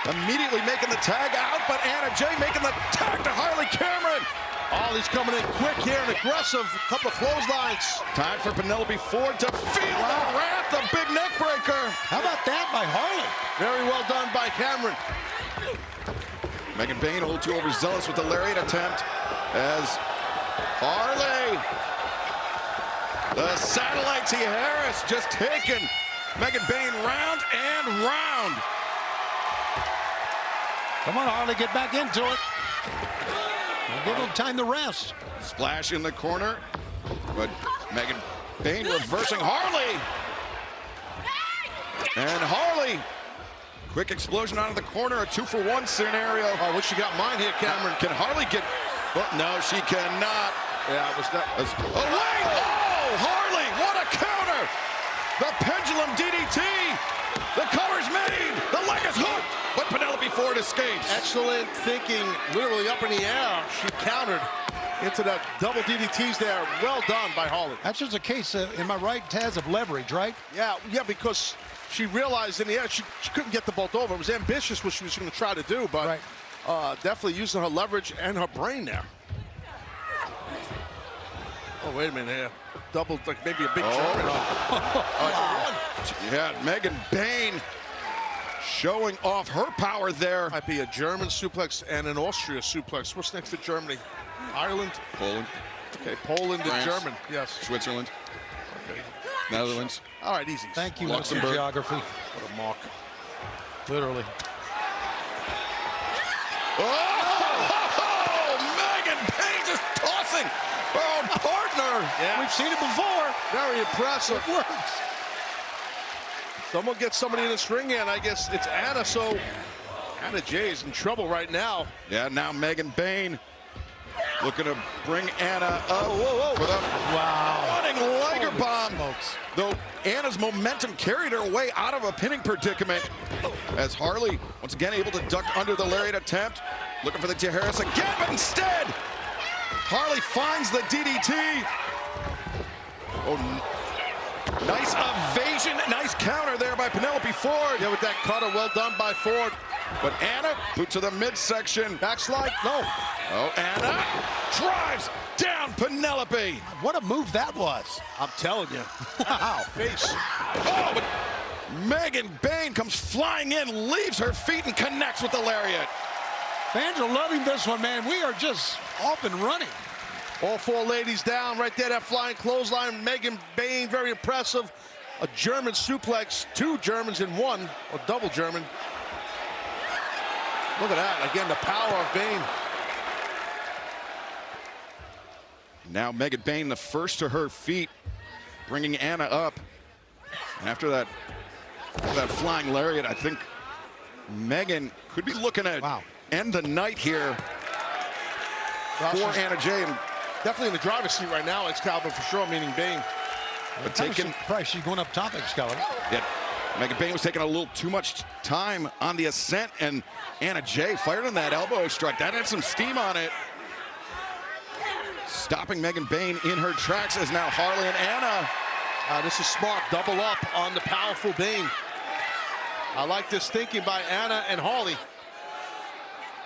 immediately making the tag out, but Anna Jay making the tag to Harley Cameron. Ollie's coming in quick here and aggressive. Couple of clotheslines. Time for Penelope Ford to feel the wrath, the big neck breaker. How about that by Harley? Very well done by Cameron. Megan Bayne a little too overzealous with the lariat attempt as Harley, the satellite T. Harris just taking Megan Bayne round and round. Come on, Harley, get back into it. We'll give them time to rest. Splash in the corner, but Megan Bayne reversing Harley. And Harley, quick explosion out of the corner, a 2-for-1 scenario. Oh, what you got mine here, Cameron? Can Harley get, well, no, she cannot. Yeah, it was that. Oh, wait, oh, Harley, what a counter. The pendulum DDT, the cover's made, the leg is hooked, but Penelope Ford escapes. Excellent thinking, literally up in the air. She countered into that double DDTs there. Well done by Harley. That's just a case, am I right, Taz, of leverage, right? Yeah, because she realized in the end she couldn't get the bolt over. It was ambitious what she was going to try to do, but definitely using her leverage and her brain there. Oh, wait a minute here. Double, like maybe a big German. Yeah, Megan Bayne showing off her power there. Might be a German suplex and an Austria suplex. What's next to Germany? Ireland? Poland. Okay, Poland France. and German. Yes. Switzerland. Okay. Netherlands. All right, easy. Thank you, Luxembourg. Mr. Geography. What a mark. Literally. Oh, Megan Bayne just tossing her own partner. Yeah. We've seen it before. Very impressive. It works. Someone gets somebody in this ring, and I guess it's Anna, so Anna Jay is in trouble right now. Yeah, now Megan Bayne looking to bring Anna up for the running Liger bomb. Smokes. Though Anna's momentum carried her away out of a pinning predicament as Harley once again able to duck under the lariat attempt. Looking for the Tijeras again, but instead Harley finds the DDT. Oh, nice evasion, nice counter there by Penelope Ford. Yeah, with that cutter, well done by Ford. But Anna, boot to the midsection. Backslide, no. Oh, Anna drives down Penelope. What a move that was. I'm telling you. Wow. Face. Oh, but Megan Bayne comes flying in, leaves her feet, and connects with the lariat. Fans are loving this one, man. We are just off and running. All four ladies down right there, that flying clothesline. Megan Bayne, very impressive. A German suplex, 2 Germans in one, or double German. Look at that, again, the power of Bayne. Now Megan Bayne, the first to her feet, bringing Anna up. And after that flying lariat, I think Megan could be looking at end the night here for Anna Jay. And definitely in the driver's seat right now, Excalibur for sure, meaning Bayne. But taking probably she's going up top, Excalibur. Yeah, Megan Bayne was taking a little too much time on the ascent, and Anna Jay fired on that elbow strike. That had some steam on it. Stopping Megan Bayne in her tracks is now Harley and Anna. This is smart, double up on the powerful Bayne. I like this thinking by Anna and Harley.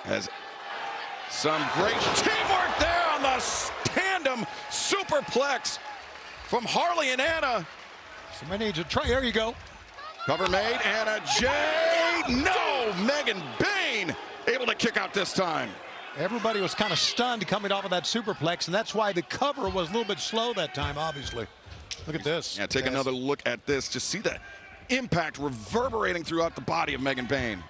Has some great teamwork there on the tandem superplex from Harley and Anna. Somebody needs to try. There you go. Cover made, Anna Jay. No, Megan Bayne able to kick out this time. Everybody was kind of stunned coming off of that superplex, and that's why the cover was a little bit slow that time, obviously. Look at this. Yeah, take another look at this. Just see the impact reverberating throughout the body of Megan Bayne.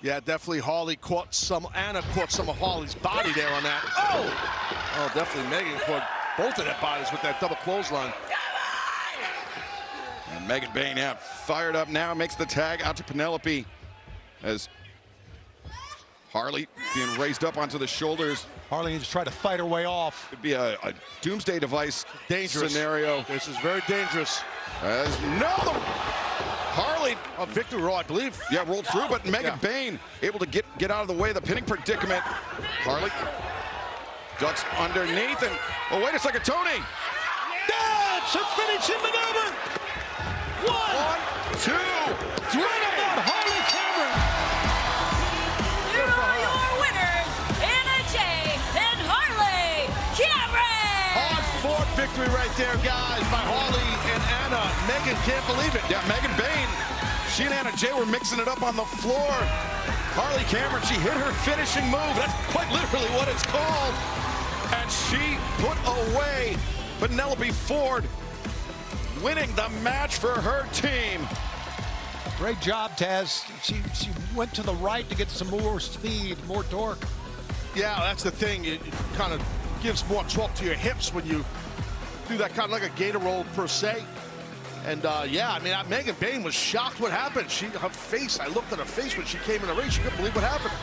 Yeah, definitely Anna caught some of Harley's body there on that. Oh, definitely Megan caught both of their bodies with that double clothesline. And Megan Bayne, yeah, fired up now, makes the tag out to Penelope as Harley being raised up onto the shoulders. Harley needs to try to fight her way off. Could be a doomsday device scenario. This is very dangerous. As Harley, a victory roll, I believe. Yeah, rolled through, but Megan Bayne able to get out of the way of the pinning predicament. Harley ducks underneath, and oh, wait a second, Tony. That's a finishing maneuver. 1, 2, 3. Harley Cameron. Here are your winners, Anna Jay and Harley Cameron. Hard-fought victory right there, guys, by Harley and Anna. Megan can't believe it. Yeah, Megan Bayne, she and Anna Jay were mixing it up on the floor. Harley Cameron, she hit her finishing move. That's quite literally what it's called. And she put away Penelope Ford, winning the match for her team. Great job, Taz. She went to the right to get some more speed, more torque. Yeah, that's the thing. It kind of gives more torque to your hips when you do that, kind of like a gator roll per se. And yeah, I mean, Megan Bayne was shocked what happened. Her face, I looked at her face when she came in the ring. She couldn't believe what happened.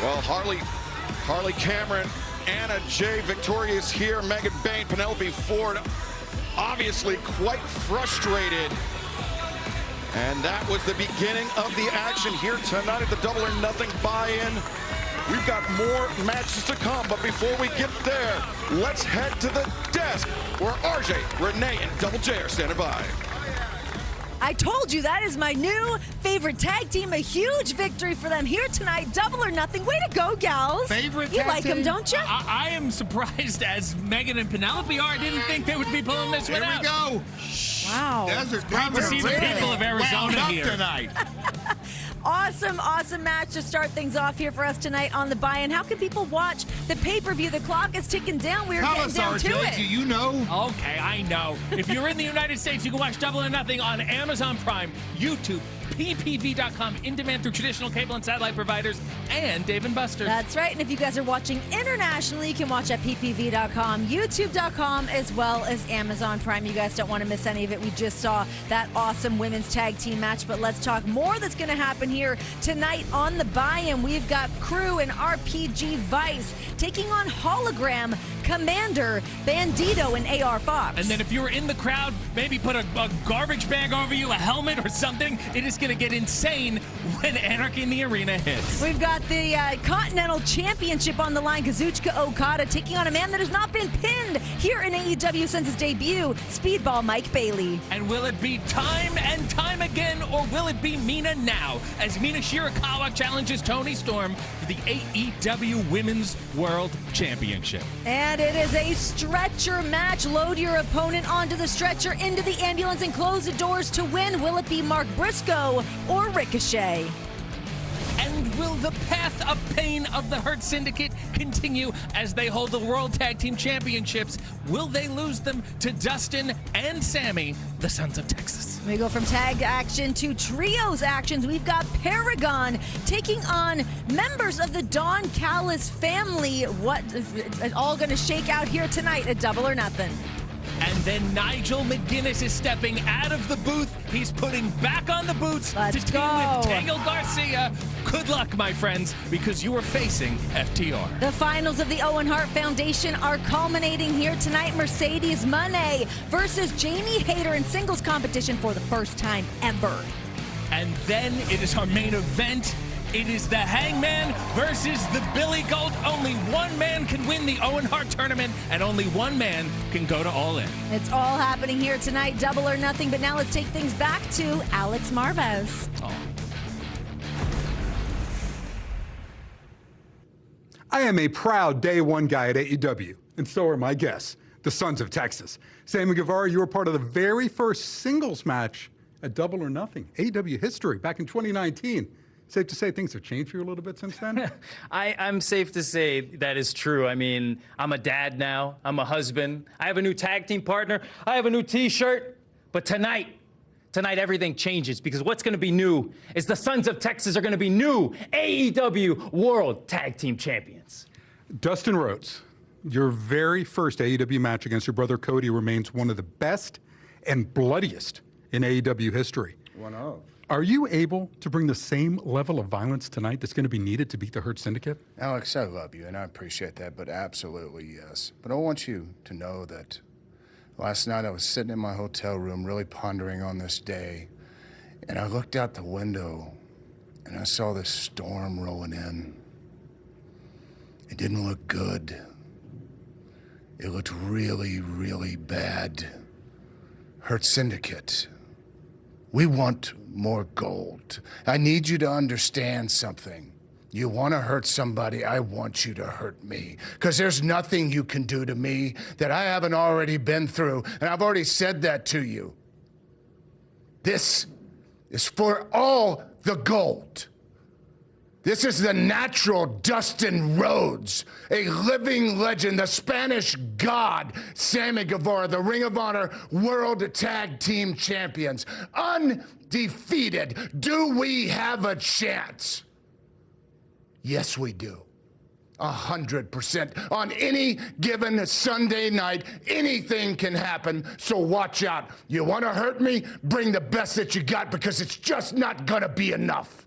Well, Harley Cameron, Anna Jay victorious here. Megan Bayne, Penelope Ford, obviously quite frustrated. And that was the beginning of the action here tonight at the Double or Nothing buy-in. We've got more matches to come, but before we get there, let's head to the desk where RJ, Renee, and Double J are standing by. I told you that is my new favorite tag team. A huge victory for them here tonight. Double or Nothing. Way to go, gals. Favorite You tag like them, team? don't you? I am surprised as Megan and Penelope are. I didn't think they would be pulling this one out. Here we go. Wow. Desert Great to see the people of Arizona here tonight. Awesome match to start things off here for us tonight on the buy-in. How can people watch the pay-per-view? The clock is ticking down. We're Tell getting us, down to RJ, it. do you know? Okay, I know. If you're in the United States, you can watch Double or Nothing on Amazon Prime, YouTube, ppv.com, in demand through traditional cable and satellite providers, and Dave & Buster's. That's right. And if you guys are watching internationally, you can watch at ppv.com, youtube.com, as well as Amazon Prime. You guys don't want to miss any of it. We just saw that awesome women's tag team match, but let's talk more that's going to happen here tonight on the buy-in. We've got Crew and RPG Vice taking on Hologram, Commander, Bandito, and AR Fox. And then if you were in the crowd, maybe put a garbage bag over you, a helmet or something. It is going to get insane when Anarchy in the Arena hits. We've got the Continental Championship on the line. Kazuchika Okada taking on a man that has not been pinned here in AEW since his debut, Speedball Mike Bailey. And will it be time and time again, or will it be Mina now, as Mina Shirakawa challenges Toni Storm for the AEW Women's World Championship? And it is a stretcher match. Load your opponent onto the stretcher, into the ambulance, and close the doors to win. Will it be Mark Briscoe or Ricochet? And will the path of pain of the Hurt Syndicate continue as they hold the World Tag Team Championships? Will they lose them to Dustin and Sammy, the Sons of Texas? We go from tag action to trios actions. We've got Paragon taking on members of the Don Callis family. What is it all going to shake out here tonight at Double or Nothing? And then Nigel McGuinness is stepping out of the booth. He's putting back on the boots to team with Daniel Garcia. Good luck, my friends, because you are facing FTR. The finals of the Owen Hart Foundation are culminating here tonight. Mercedes Moné versus Jamie Hayter in singles competition for the first time ever. And then it is our main event. It is the Hangman versus the Billy Goat. Only one man can win the Owen Hart tournament, and only one man can go to All In. It's all happening here tonight, Double or Nothing. But now let's take things back to Alex Marvez. I am a proud day one guy at AEW, and so are my guests, the Sons of Texas. Sammy Guevara, you were part of the very first singles match at Double or Nothing, AEW history, back in 2019. Safe to say things have changed for you a little bit since then? I'm safe to say that is true. I mean, I'm a dad now. I'm a husband. I have a new tag team partner. I have a new T-shirt. But tonight everything changes, because what's going to be new is the Sons of Texas are going to be new AEW World Tag Team Champions. Dustin Rhodes, your very first AEW match against your brother Cody remains one of the best and bloodiest in AEW history. One of. Are you able to bring the same level of violence tonight that's going to be needed to beat the Hurt Syndicate? Alex, I love you, and I appreciate that, but absolutely yes. But I want you to know that last night I was sitting in my hotel room really pondering on this day, and I looked out the window, and I saw this storm rolling in. It didn't look good. It looked really, really bad. Hurt Syndicate. We want more gold. I need you to understand something. You want to hurt somebody, I want you to hurt me. Because there's nothing you can do to me that I haven't already been through, and I've already said that to you. This is for all the gold. This is the natural Dustin Rhodes, a living legend, the Spanish god, Sammy Guevara, the Ring of Honor World Tag Team Champions. Undefeated. Do we have a chance? Yes, we do. 100%. On any given Sunday night, anything can happen, so watch out. You want to hurt me? Bring the best that you got, because it's just not gonna be enough.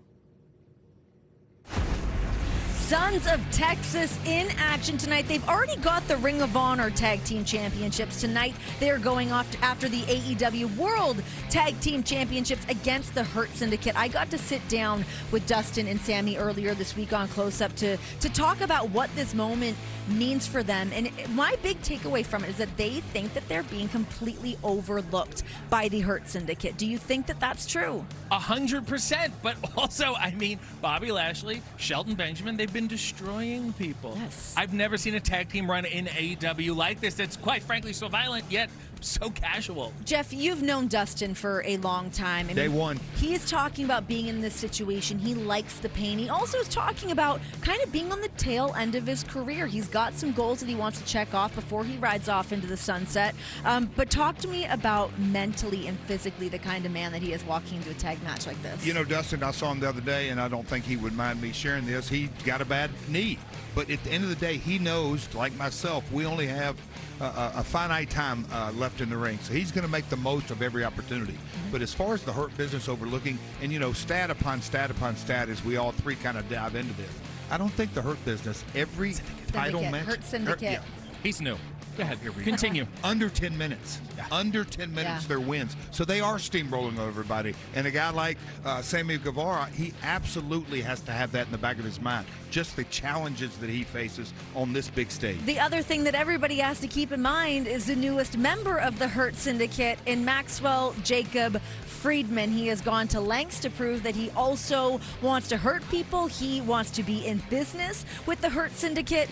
Sons of Texas in action tonight. They've already got the Ring of Honor Tag Team Championships. Tonight, they're going off after the AEW World Tag Team Championships against the Hurt Syndicate. I got to sit down with Dustin and Sammy earlier this week on Close Up to talk about what this moment means for them. And my big takeaway from it is that they think that they're being completely overlooked by the Hurt Syndicate. Do you think that that's true? 100%. But also, I mean, Bobby Lashley, Shelton Benjamin, they've been destroying people. Yes. I've never seen a tag team run in AEW like this. It's quite frankly so violent, yet so casual. Jeff, you've known Dustin for a long time. Day one. He is talking about being in this situation. He likes the pain. He also is talking about kind of being on the tail end of his career. He's got some goals that he wants to check off before he rides off into the sunset. But talk to me about mentally and physically the kind of man that he is walking into a tag match like this. You know, Dustin, I saw him the other day, and I don't think he would mind me sharing this. He got a bad knee. But at the end of the day, he knows, like myself, we only have a finite time left in the ring. So he's going to make the most of every opportunity. Mm-hmm. But as far as the Hurt business overlooking, and, you know, stat upon stat upon stat, as we all three kind of dive into this, I don't think the Hurt business, every title match. Hurt Syndicate. He's new. Go ahead, here we continue. Under 10 minutes. Yeah. Under 10 minutes, their wins. So they are steamrolling over everybody. And a guy like Sammy Guevara, he absolutely has to have that in the back of his mind. Just the challenges that he faces on this big stage. The other thing that everybody has to keep in mind is the newest member of the Hurt Syndicate in Maxwell Jacob Friedman. He has gone to lengths to prove that he also wants to hurt people. He wants to be in business with the Hurt Syndicate.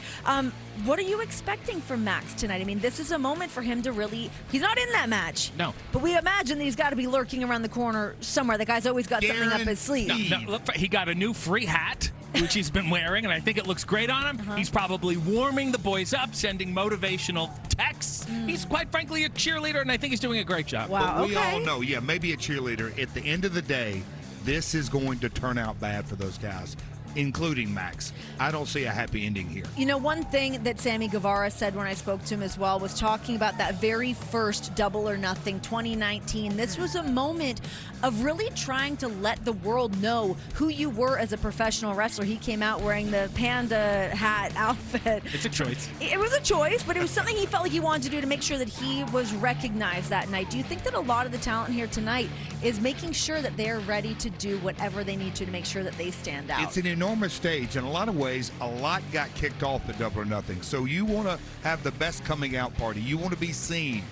What are you expecting from Max tonight? I mean, this is a moment for him to really... He's not in that match. No. But we imagine that he's got to be lurking around the corner somewhere. The guy's always got something up his sleeve. No, look, he got a new free hat, which he's been wearing, and I think it looks great on him. He's probably warming the boys up, sending motivational texts. He's quite frankly a cheerleader, and I think he's doing a great job. Wow, but we all know, maybe a cheerleader. At the end of the day, this is going to turn out bad for those guys, including Max. I don't see a happy ending here. You know, one thing that Sammy Guevara said when I spoke to him as well was talking about that very first Double or Nothing 2019. This was a moment of really trying to let the world know who you were as a professional wrestler. He came out wearing the panda hat outfit. It's a choice. It was a choice, but it was something he felt like he wanted to do to make sure that he was recognized that night. Do you think that a lot of the talent here tonight is making sure that they're ready to do whatever they need to make sure that they stand out? It's an enormous stage. In a lot of ways, a lot got kicked off at Double or Nothing. So you want to have the best coming out party. You want to be seen.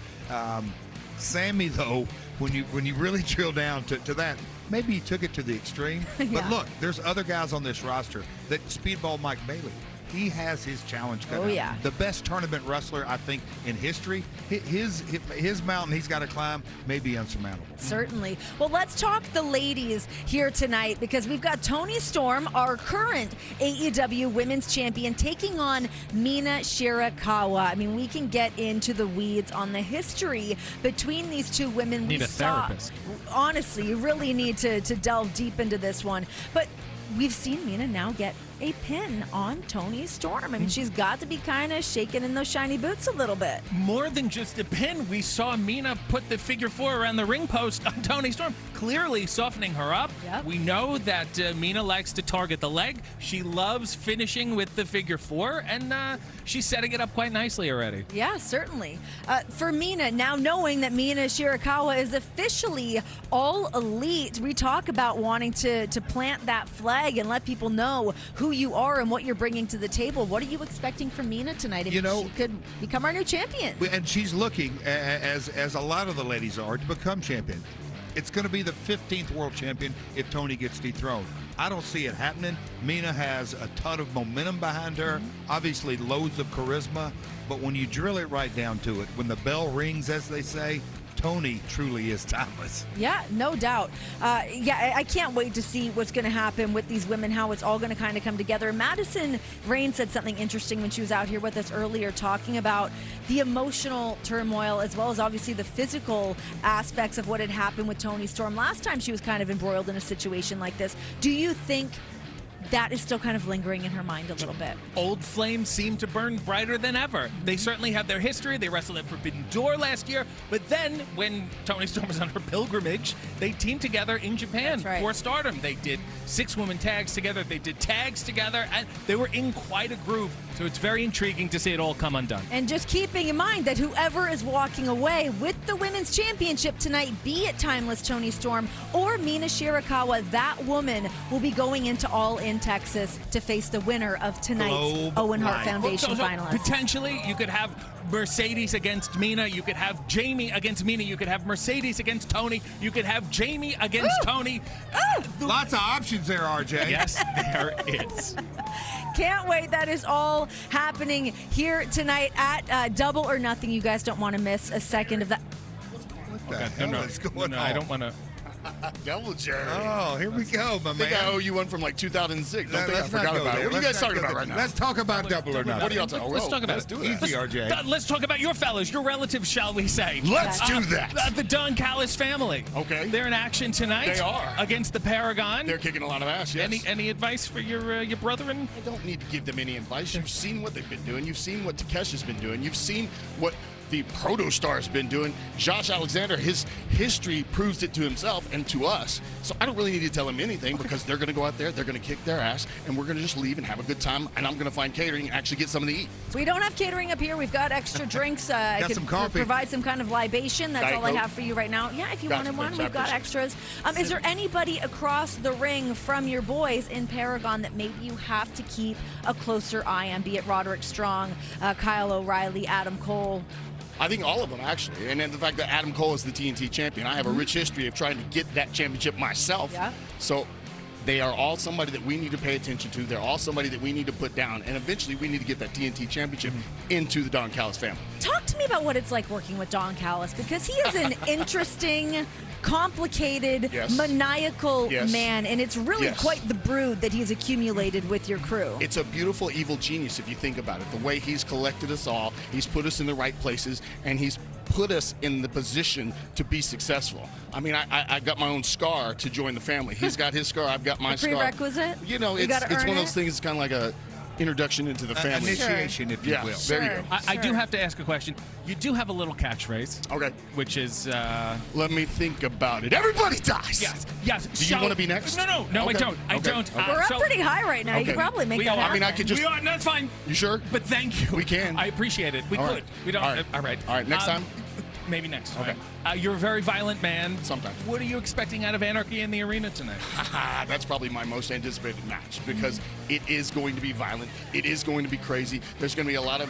Sammy, though, when you really drill down to that, maybe he took it to the extreme. But look, there's other guys on this roster. That Speedball Mike Bailey, he has his challenge cut out. The best tournament wrestler, I think, in history. His mountain he's got to climb may be unsurmountable. Certainly. Well, let's talk the ladies here tonight because we've got Toni Storm, our current AEW Women's Champion, taking on Mina Shirakawa. I mean, we can get into the weeds on the history between these two women. Need a therapist. Honestly, you really need to delve deep into this one. But we've seen Mina now get a pin on Toni Storm. I mean, she's got to be kind of shaking in those shiny boots a little bit. More than just a pin, we saw Mina put the figure four around the ring post on Toni Storm, clearly softening her up. Yep. We know that Mina likes to target the leg. She loves finishing with the figure four, and she's setting it up quite nicely already. Yeah, certainly. For Mina, now knowing that Mina Shirakawa is officially all elite, we talk about wanting to plant that flag and let people know who you are and what you're bringing to the table. What are you expecting from Mina tonight if she could become our new champion? And she's looking, as a lot of the ladies are, to become champion. It's going to be the 15th world champion if Toni gets dethroned. I don't see it happening. Mina has a ton of momentum behind her, obviously loads of charisma, but when you drill it right down to it, when the bell rings, as they say, Toni truly is timeless. Yeah, no doubt. I can't wait to see what's going to happen with these women, how it's all going to kind of come together. Madison Rain said something interesting when she was out here with us earlier, talking about the emotional turmoil as well as obviously the physical aspects of what had happened with Toni Storm last time she was kind of embroiled in a situation like this. Do you think that is still kind of lingering in her mind a little bit. Old flames seem to burn brighter than ever. They certainly have their history. They wrestled at Forbidden Door last year. But then, when Toni Storm was on her pilgrimage, they teamed together in Japan for Stardom. They did 6-woman tags together. They did tags together. And they were in quite a groove. So it's very intriguing to see it all come undone. And just keeping in mind that whoever is walking away with the Women's Championship tonight, be it Timeless Toni Storm or Mina Shirakawa, that woman will be going into All In Texas to face the winner of tonight's Owen Hart Foundation finalist. Potentially, you could have Mercedes against Mina. You could have Jamie against Mina. You could have Mercedes against Toni. You could have Jamie against Toni. Lots of options there, RJ. Yes, there is. Can't wait. That is all happening here tonight at Double or Nothing. You guys don't want to miss a second of that. No, I don't want to. Double Jerry. Oh, here we go, my I think man. I owe you one from like 2006. Don't think I Let's not forgot go about there. it. What are you Let's guys not talking go about there. right now? Let's talk about Double or Nothing. What are y'all talking about? Let's talk about Let's it. do that. Easy, RJ. Let's talk about your fellas, your relatives, shall we say. Let's do that. The Don Callis family. Okay. They're in action tonight. They are. Against the Paragon. They're kicking a lot of ass, yes. Any advice for your brethren? I don't need to give them any advice. You've seen what they've been doing. You've seen what Takesha's been doing. You've seen what the Protostar's been doing. Josh Alexander, his history proves it to himself and to us. So I don't really need to tell him anything because they're going to go out there, they're going to kick their ass, and we're going to just leave and have a good time, and I'm going to find catering and actually get something to eat. We don't have catering up here. We've got extra drinks. I Got can some coffee. provide some kind of libation. That's Diet all I Coke. have for you right now. Yeah, if you Gotcha, wanted one, thanks. I we've got appreciate extras. Is there anybody across the ring from your boys in Paragon that maybe you have to keep a closer eye on, be it Roderick Strong, Kyle O'Reilly, Adam Cole? I think all of them, actually. And then the fact that Adam Cole is the TNT champion. I have a rich history of trying to get that championship myself. Yeah. So they are all somebody that we need to pay attention to. They're all somebody that we need to put down. And eventually we need to get that TNT championship into the Don Callis family. Talk to me about what it's like working with Don Callis, because he is an interesting, complicated, maniacal man, and it's really quite the brood that he's accumulated with your crew. It's a beautiful evil genius if you think about it. The way he's collected us all, he's put us in the right places, and he's put us in the position to be successful. I mean, I got my own scar to join the family. He's got his scar, I've got my scar. Prerequisite? You know, You it's gotta one earn of those it? things, it's kind of like a introduction into the family. Initiation, if you will. There you go. I do have to ask a question. You do have a little catchphrase. Okay. Which is... Let me think about it. Everybody dies! Yes. Do you want to be next? No, I Okay. don't. I Okay. don't. Okay. We're up pretty high right now. You could probably make that happen. I mean, I could just... We are. That's fine. You sure? But thank you. We can. I appreciate it. We All could. right. We don't. All right. All right. All right, next time? Maybe next time. Okay. You're a very violent man. Sometimes. What are you expecting out of Anarchy in the arena tonight? That's probably my most anticipated match because it is going to be violent. It is going to be crazy. There's going to be a lot of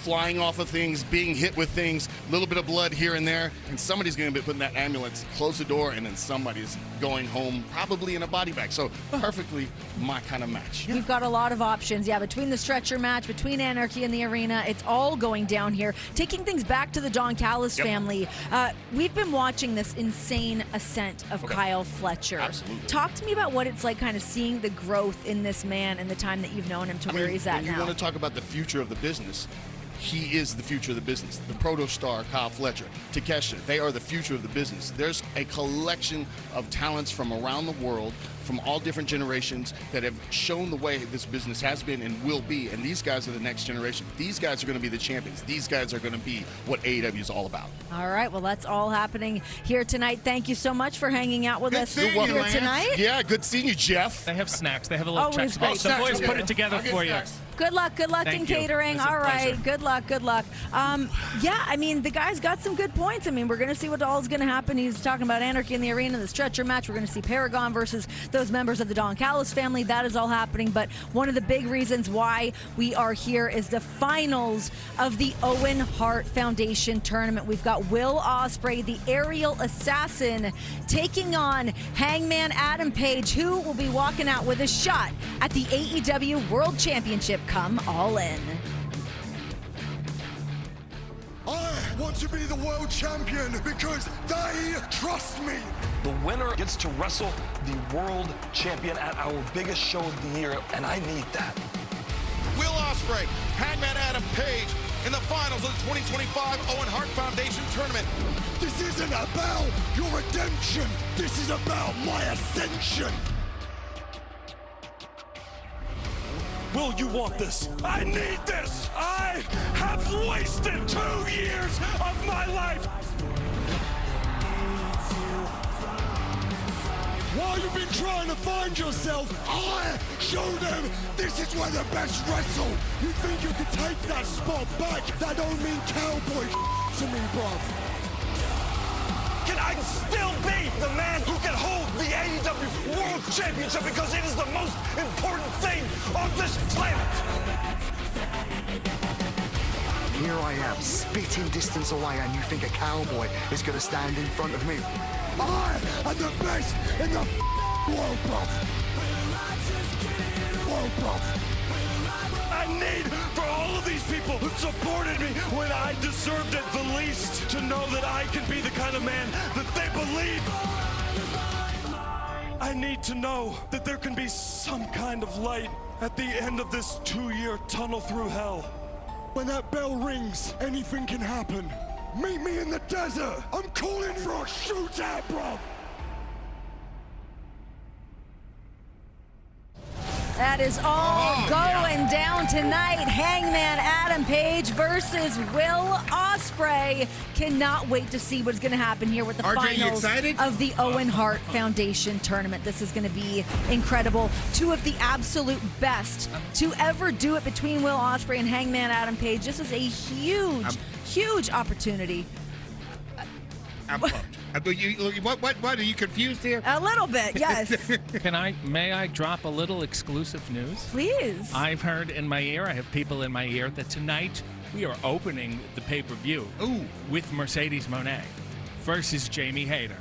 flying off of things, being hit with things, a little bit of blood here and there, and somebody's going to be putting that ambulance, close the door, and then somebody's going home probably in a body bag. So perfectly my kind of match. We've got a lot of options. Yeah, between the stretcher match, between Anarchy and the arena, it's all going down here. Taking things back to the Don Callis family, we've been watching this insane ascent of Kyle Fletcher. Absolutely. Talk to me about what it's like kind of seeing the growth in this man and the time that you've known him to where he's at when you now. want to talk about the future of the business, he is the future of the business. The Protostar, Kyle Fletcher, Takesha, they are the future of the business. There's a collection of talents from around the world, from all different generations that have shown the way this business has been and will be, and these guys are the next generation. These guys are going to be the champions. These guys are going to be what AEW is all about. All right, well, that's all happening here tonight. Thank you so much for hanging out with us here tonight. Yeah, good seeing you, Jeff. They have snacks. They have a little Always check. great. The boys put it together I'll get for you. snacks. Good luck Thank in you. catering. It's a All right, pleasure. good luck. Yeah, I mean, the guy's got some good points. I mean, we're going to see what all is going to happen. He's talking about Anarchy in the arena, the stretcher match. We're going to see Paragon versus those members of the Don Callis family. That is all happening. But one of the big reasons why we are here is the finals of the Owen Hart Foundation tournament. We've got Will Ospreay, the aerial assassin, taking on Hangman Adam Page, who will be walking out with a shot at the AEW World Championship come All In. I want to be the world champion because they trust me. The winner gets to wrestle the world champion at our biggest show of the year, and I need that. Will Ospreay, Hangman Adam Page in the finals of the 2025 Owen Hart Foundation tournament. This isn't about your redemption. This is about my ascension. Will, you want this? I need this! I have wasted 2 years of my life! While you've been trying to find yourself, I show them this is where the best wrestle. You think you can take that spot back? That don't mean cowboy to me, bruv. Can I still be the man who can hold the AEW World Championship because it is the most important thing on this planet? Here I am, spitting distance away, and you think a cowboy is going to stand in front of me? I am the best in the world, bruv. World, bruv. I need for all of these people who supported me when I deserved it the least to know that I can be the kind of man that they believe. I need to know that there can be some kind of light at the end of this 2-year tunnel through hell. When that bell rings, anything can happen. Meet me in the desert. I'm calling for a shootout, bruv. That is all going down tonight. Hangman Adam Page versus Will Ospreay. Cannot wait to see what's going to happen here with the finals of the Owen Hart Foundation tournament. This is going to be incredible. Two of the absolute best to ever do it between Will Ospreay and Hangman Adam Page. This is a huge opportunity. I'm pumped. What? Are you confused here? A little bit, yes. May I drop a little exclusive news? Please. I've heard in my ear, I have people in my ear, that tonight we are opening the pay-per-view with Mercedes Moné versus Jamie Hayter.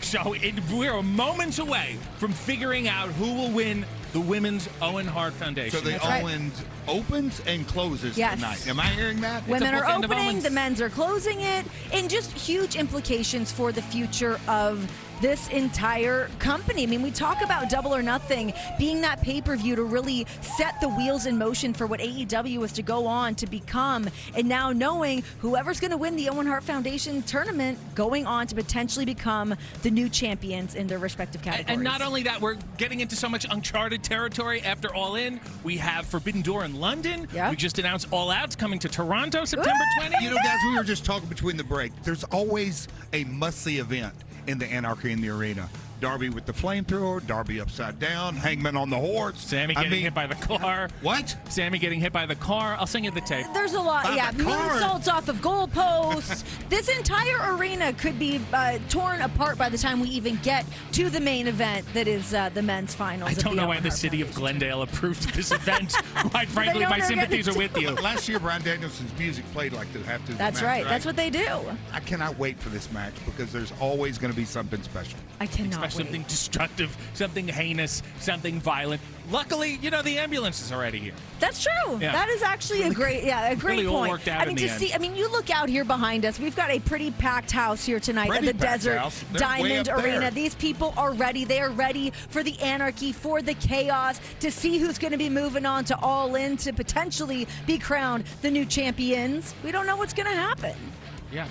So we're moments away from figuring out who will win the Women's Owen Hart Foundation. So the Owens opens and closes tonight. Am I hearing that? Women are opening, the men's are closing it, and just huge implications for the future of this entire company. I mean, we talk about Double or Nothing being that pay-per-view to really set the wheels in motion for what AEW is to go on to become, and now knowing whoever's going to win the Owen Hart Foundation tournament going on to potentially become the new champions in their respective categories. And not only that, we're getting into so much uncharted territory after All In. We have Forbidden Door in London. Yep. We just announced All Out's coming to Toronto September 20th. You know, guys, we were just talking between the break. There's always a must-see event in the Anarchy in the Arena. Darby with the flamethrower, Darby upside down, Hangman on the horse. Sammy getting hit by the car. What? Sammy getting hit by the car. I'll sing you the tape. There's a lot, moonsaults off of goalposts. This entire arena could be torn apart by the time we even get to the main event that is the men's finals. I don't know why the city of Glendale approved this event. Quite frankly, my sympathies are with you. Last year, Bryan Danielson's music played like the half to the That's match, right. That's what they do. I cannot wait for this match because there's always going to be something special. I cannot wait. Something destructive, something heinous, something violent. Luckily, the ambulance is already here. That's true. Yeah. That is actually a great really point. all worked out I mean, in the end. you look out here behind us. We've got a pretty packed house here tonight at the Desert Diamond Arena. These people are ready. They are ready for the anarchy, for the chaos, to see who's going to be moving on to All In to potentially be crowned the new champions. We don't know what's going to happen.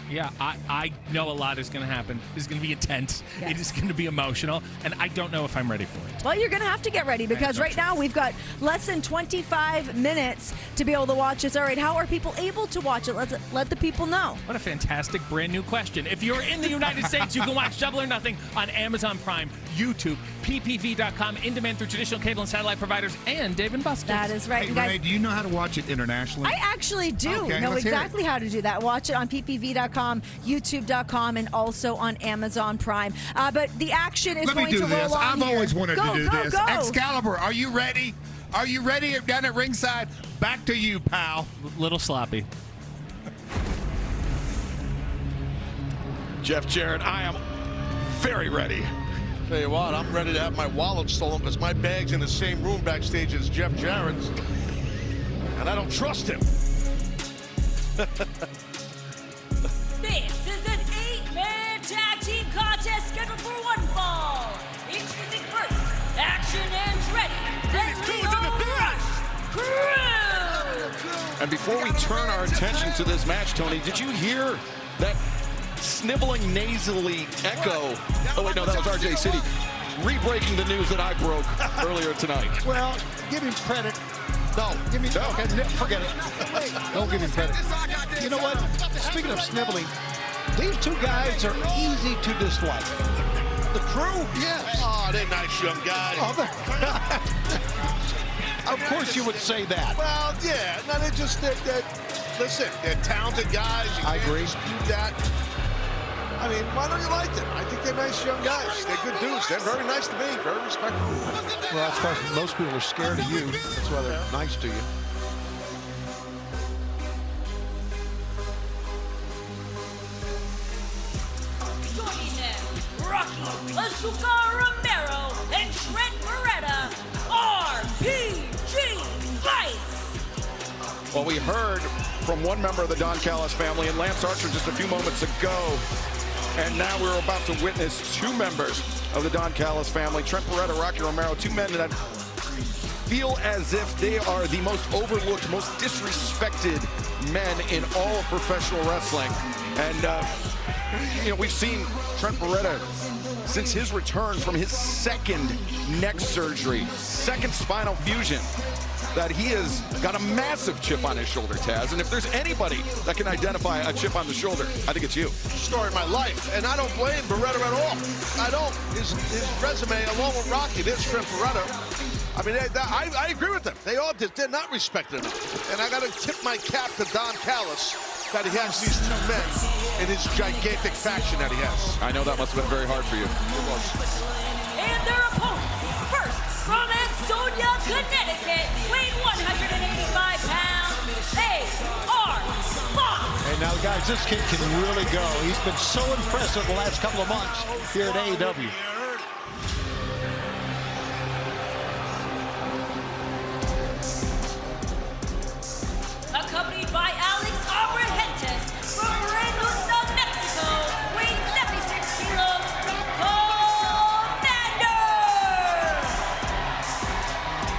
Yeah. I know a lot is going to happen. It's going to be intense. Yes. It is going to be emotional, and I don't know if I'm ready for it. Well, you're going to have to get ready because right now we've got less than 25 minutes to be able to watch this. All right, how are people able to watch it? Let's let the people know. What a fantastic brand new question. If you're in the United States, you can watch Double or Nothing on Amazon Prime, YouTube, ppv.com, in demand through traditional cable and satellite providers, and Dave & Buster's. That is right. Hey, Renee, do you know how to watch it internationally? I actually do know exactly how to do that. Watch it on ppv.com, youtube.com, and also on Amazon Prime. But the action is going to roll on. Let me do this. I've always wanted to do this. Go. Excalibur, are you ready? Are you ready down at ringside? Back to you, pal. Little sloppy. Jeff Jarrett, I am very ready. Tell you what, I'm ready to have my wallet stolen because my bag's in the same room backstage as Jeff Jarrett's. And I don't trust him. This is an 8-man tag team contest scheduled for one fall. Introducing first, Action and Ready, the Leo Rush Crew. And before we turn our attention to this match, Tony, did you hear that sniveling nasally echo? Oh, wait, no, that was RJ City. Re-breaking the news that I broke earlier tonight. Well, give him credit. No. Give me, okay, forget it. Don't give me credit. You know what? Speaking of sniveling, these two guys are easy to dislike. The Crew? Yes. Oh, they're nice young guys. Of course you would say that. Well, yeah. No, listen, they're talented guys. I agree. Dispute that. I mean, why don't you like them? I think they're nice young guys. They're good dudes. They're very nice to me. Very respectful. Well, that's because most people are scared of you. That's why they're nice to you. Joining them, Rocky Azúcar Romero and Trent Beretta, RPG Vice. Well, we heard from one member of the Don Callis family and Lance Archer just a few moments ago. And now we're about to witness two members of the Don Callis family, Trent Beretta, Rocky Romero, two men that feel as if they are the most overlooked, most disrespected men in all of professional wrestling. And, you know, we've seen Trent Beretta since his return from his second neck surgery, second spinal fusion, that he has got a massive chip on his shoulder, Taz. And if there's anybody that can identify a chip on the shoulder, I think it's you. Story of my life, and I don't blame Beretta at all. I don't. His resume, along with Rocky, there's Trent Beretta. I mean, I agree with them. They all did. They're not respected enough. And I got to tip my cap to Don Callis that he has these two men in his gigantic faction that he has. I know that must have been very hard for you. And their opponents, first from Ansonia, Connecticut, weighing 185 pounds, they are Fox. And now, guys, this kid can really go. He's been so impressive the last couple of months here at AEW. Accompanied by Alex Abrahentes from Reynosa, Mexico, weighing 76 kilos, Commander!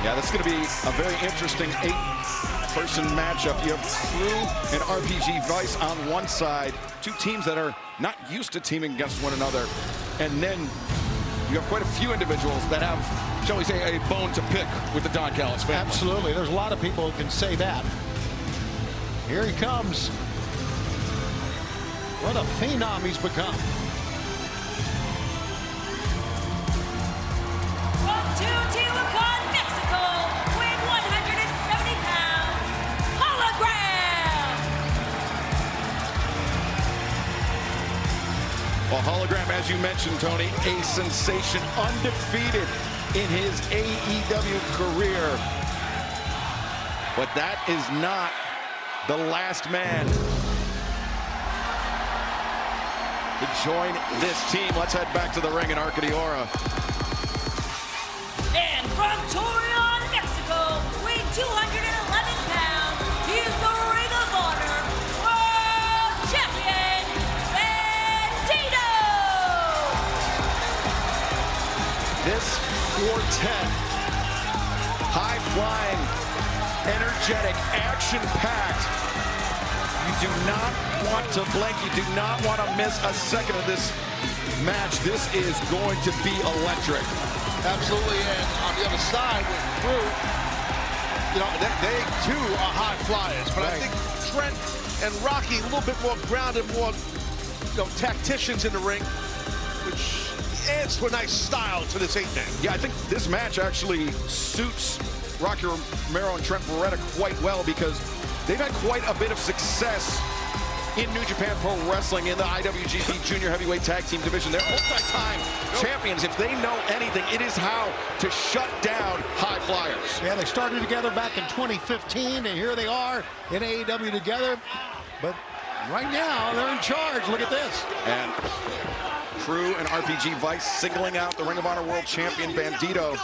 Yeah, this is going to be a very interesting 8-person matchup. You have Crew and RPG Vice on one side, two teams that are not used to teaming against one another. And then you have quite a few individuals that have, shall we say, a bone to pick with the Don Callis family. Absolutely. There's a lot of people who can say that. Here he comes. What a phenom he's become. From Teotihuacan, Mexico, weighing 170 pounds, Hologram! Well, Hologram, as you mentioned, Tony, a sensation, undefeated in his AEW career. But that is not the last man to join this team. Let's head back to the ring in Arcadiora. And from Torreon, Mexico, weighing 211 pounds, he is the Ring of Honor World Champion, Bandito! This quartet, high-flying, energetic, action-packed. You do not want to blink. You do not want to miss a second of this match. This is going to be electric. Absolutely, and on the other side with Crew, you know, they too are high flyers. But I think Trent and Rocky a little bit more grounded, more, you know, tacticians in the ring, which adds to a nice style to this 8-man. Yeah, I think this match actually suits Rocky Romero and Trent Beretta quite well because they've had quite a bit of success in New Japan Pro Wrestling in the IWGP Junior Heavyweight Tag Team Division. They're multi-time champions. If they know anything, it is how to shut down high flyers. Yeah, they started together back in 2015, and here they are in AEW together. But right now, they're in charge. Look at this. And Crew and RPG Vice singling out the Ring of Honor World Champion Bandito.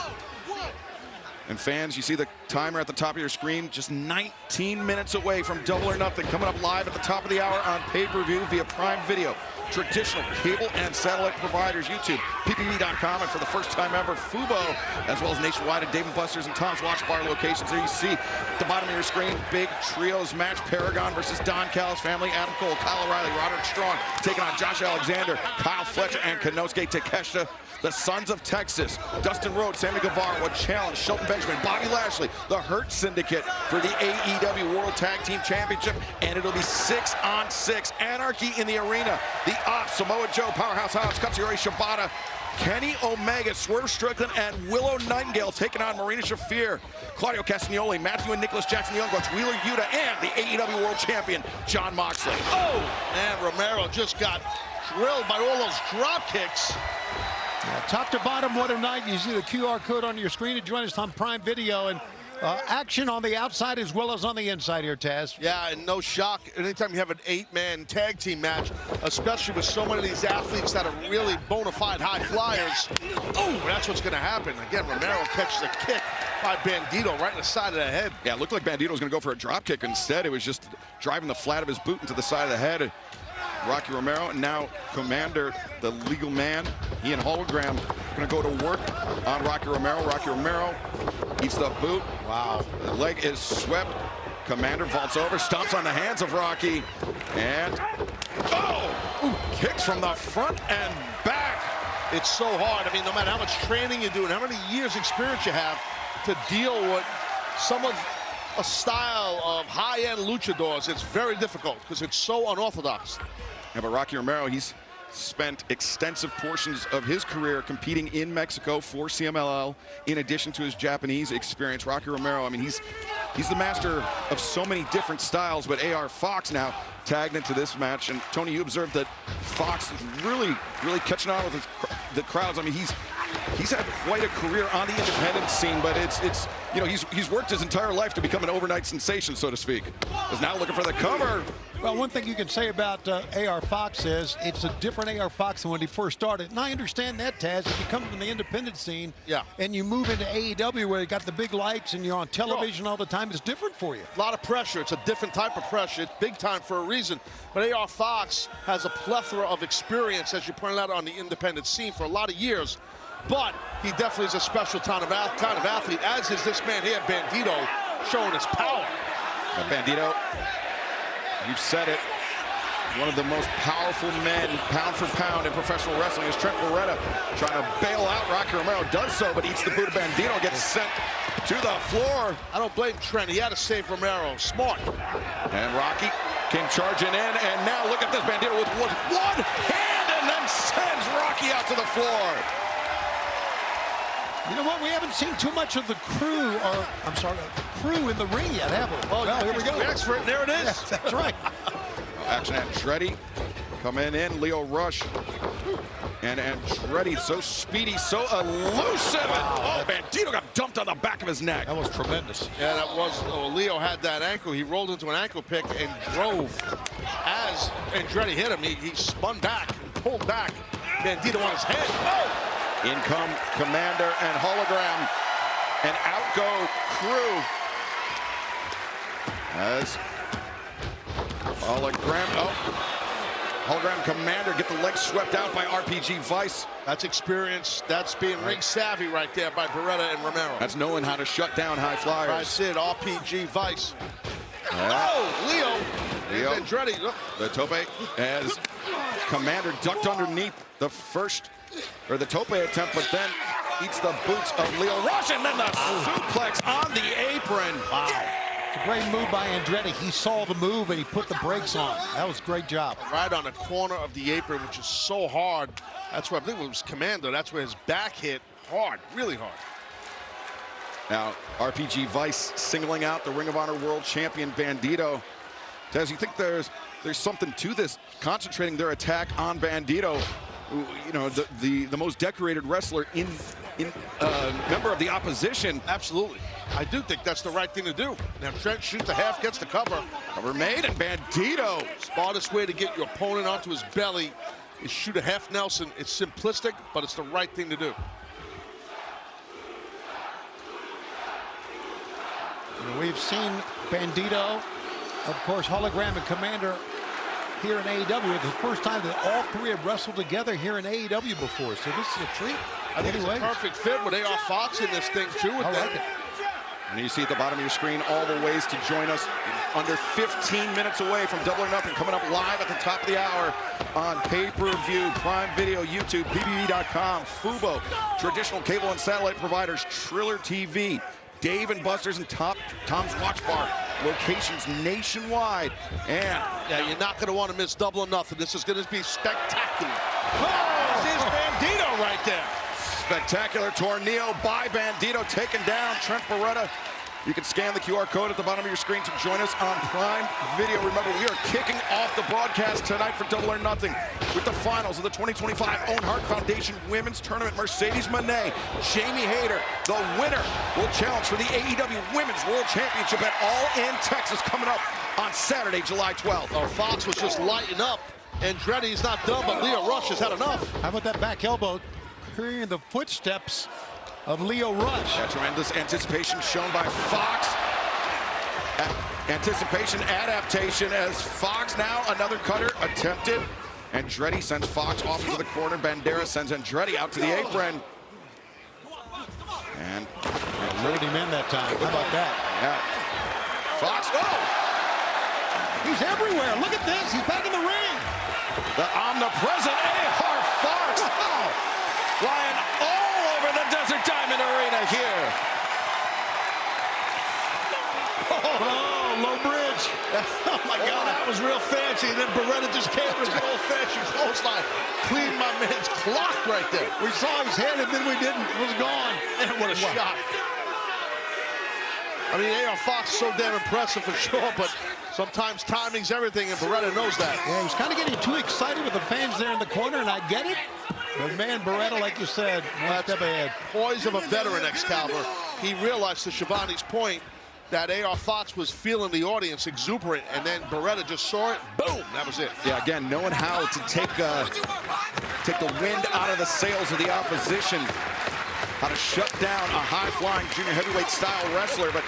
And fans, you see the timer at the top of your screen, just 19 minutes away from Double or Nothing, coming up live at the top of the hour on pay-per-view via Prime Video, traditional cable and satellite providers, YouTube, PPV.com, and for the first time ever, Fubo, as well as nationwide at Dave & Buster's and Tom's Watch Bar locations. There you see at the bottom of your screen, big trios match, Paragon versus Don Callis family, Adam Cole, Kyle O'Reilly, Roderick Strong, taking on Josh Alexander, Kyle Fletcher, and Konosuke Takeshita. The Sons of Texas, Dustin Rhodes, Sammy Guevara would challenge Shelton Benjamin Benjamin, Bobby Lashley, the Hurt Syndicate for the AEW World Tag Team Championship, and it'll be 6-on-6. Anarchy in the arena. The Ops, Samoa Joe, Powerhouse Hobbs, Katsuyori Shibata, Kenny Omega, Swerve Strickland, and Willow Nightingale taking on Marina Shafir, Claudio Castagnoli, Matthew and Nicholas Jackson, the Young Bucks, Wheeler Yuta, and the AEW World Champion, Jon Moxley. Oh, and Romero just got drilled by all those drop kicks. Top to bottom, what a night. You see the QR code on your screen to join us on Prime Video. And action on the outside as well as on the inside here, Taz. Yeah, and no shock. Anytime you have an 8-man tag team match, especially with so many of these athletes that are really bona fide high flyers, oh, that's what's going to happen. Again, Romero catches a kick by Bandito right in the side of the head. Yeah, it looked like Bandito was going to go for a drop kick. Instead, it was just driving the flat of his boot into the side of the head. Rocky Romero, and now Commander, the legal man, he and Hologram going to go to work on Rocky Romero. Rocky Romero eats the boot. Wow. The leg is swept. Commander vaults over, stomps on the hands of Rocky, and kicks from the front and back. It's so hard. I mean, no matter how much training you do and how many years experience you have to deal with some of a style of high-end luchadors, it's very difficult because it's so unorthodox. Yeah, but Rocky Romero, he's spent extensive portions of his career competing in Mexico for CMLL, in addition to his Japanese experience. Rocky Romero, I mean, he's the master of so many different styles, but AR Fox now tagged into this match. And Tony, you observed that Fox is really catching on with the crowds. I mean, he's had quite a career on the independent scene, but it's you know, he's worked his entire life to become an overnight sensation, so to speak. Is now looking for the cover. Well, one thing you can say about AR Fox is it's a different AR Fox than when he first started. And I understand that, Taz. If you come from the independent scene and you move into AEW where you got the big lights and you're on television all the time, it's different for you. A lot of pressure. It's a different type of pressure. It's big time for a reason. But AR Fox has a plethora of experience, as you pointed out, on the independent scene for a lot of years. But he definitely is a special kind of athlete, as is this man here, Bandito, showing his power. Now, Bandito, you've said it, one of the most powerful men, pound for pound, in professional wrestling is Trent Beretta, trying to bail out Rocky Romero, does so, but eats the boot of Bandito, gets sent to the floor. I don't blame Trent. He had to save Romero. Smart. And Rocky came charging in, and now look at this, Bandito with one hand, and then sends Rocky out to the floor. You know what? We haven't seen too much of the crew, or I'm sorry, crew in the ring yet, have we? Oh, well, here we go. The expert, and there it is. Yes, that's right. Action Andretti coming in, Leo Rush. And Andretti so speedy, so elusive. Wow, Bandito got dumped on the back of his neck. That was tremendous. Yeah, that was. Leo had that ankle. He rolled into an ankle pick and drove. As Andretti hit him, he spun back and pulled back. Bandito on his head. Oh! In come Commander and Hologram, and out go Crew. As Hologram Commander get the legs swept out by RPG Vice. That's experience. That's being ring savvy right there by Beretta and Romero. That's knowing how to shut down high flyers. That's it, RPG Vice. Oh, Leo. Andretti. The tope as Commander ducked underneath the the tope attempt, but then eats the boots of Leo Rush, and then the suplex on the apron. Wow. It's a great move by Andretti. He saw the move and he put the brakes on. That was a great job. Right on the corner of the apron, which is so hard. That's where I think it was Commando. That's where his back hit hard, really hard. Now, RPG Vice singling out the Ring of Honor World Champion Bandito. Taz, you think there's something to this, concentrating their attack on Bandito? You know, the most decorated wrestler in member of the opposition. Absolutely. I do think that's the right thing to do. Now Trent shoots the half, gets the cover. Cover made, and Bandito. Smartest way to get your opponent onto his belly is shoot a half Nelson. It's simplistic, but it's the right thing to do. We've seen Bandito, of course, Hologram and Commander here in AEW. It's the first time that all three have wrestled together here in AEW before, so this is a treat. I think it's a perfect fit with AR Fox in this thing too. I like it. And you see at the bottom of your screen all the ways to join us. Under 15 minutes away from Double or Nothing, coming up live at the top of the hour on pay-per-view, Prime Video, YouTube, PBV.com, Fubo, traditional cable and satellite providers, Triller TV, Dave and Buster's and Tom's Watch Bar, locations nationwide. And yeah, you're not going to want to miss Double or Nothing. This is going to be spectacular. Oh, this is Bandito right there. Spectacular tornado by Bandito, taken down Trent Beretta. You can scan the QR code at the bottom of your screen to join us on Prime Video. Remember, we are kicking off the broadcast tonight for Double or Nothing with the finals of the 2025 Owen Hart Foundation Women's Tournament. Mercedes Moné, Jamie Hayter, the winner, will challenge for the AEW Women's World Championship at All In Texas, coming up on Saturday, July 12th. Oh, Fox was just lighting up. Andretti's not done, but Leo Rush has had enough. How about that back elbow? Hearing the footsteps of Leo Rush. Yeah, tremendous anticipation shown by Fox. Anticipation adaptation as Fox now another cutter attempted. Andretti sends Fox off into the corner. Bandera sends Andretti out to the apron. And lured him in that time. How about that? Yeah. Fox. Oh! He's everywhere. Look at this. He's back in the ring. The omnipresent Hart Fox. Flying all over the Desert Diamond Arena here. Oh, low bridge. Oh, my God, that was real fancy. And then Beretta just came with an old-fashioned clothesline. Cleaned my man's clock right there. We saw his head, and then we didn't. It was gone. And what a shot. I mean, AR Fox is so damn impressive for sure, but sometimes timing's everything, and Beretta knows that. Yeah, he's kind of getting too excited with the fans there in the corner, and I get it. But man, Beretta, like you said, one step ahead. Poise of a veteran, Excalibur. He realized, to Shivani's point, that AR Fox was feeling the audience exuberant, and then Beretta just saw it. Boom, that was it. Yeah, again, knowing how to take the wind out of the sails of the opposition, how to shut down a high-flying junior heavyweight style wrestler. But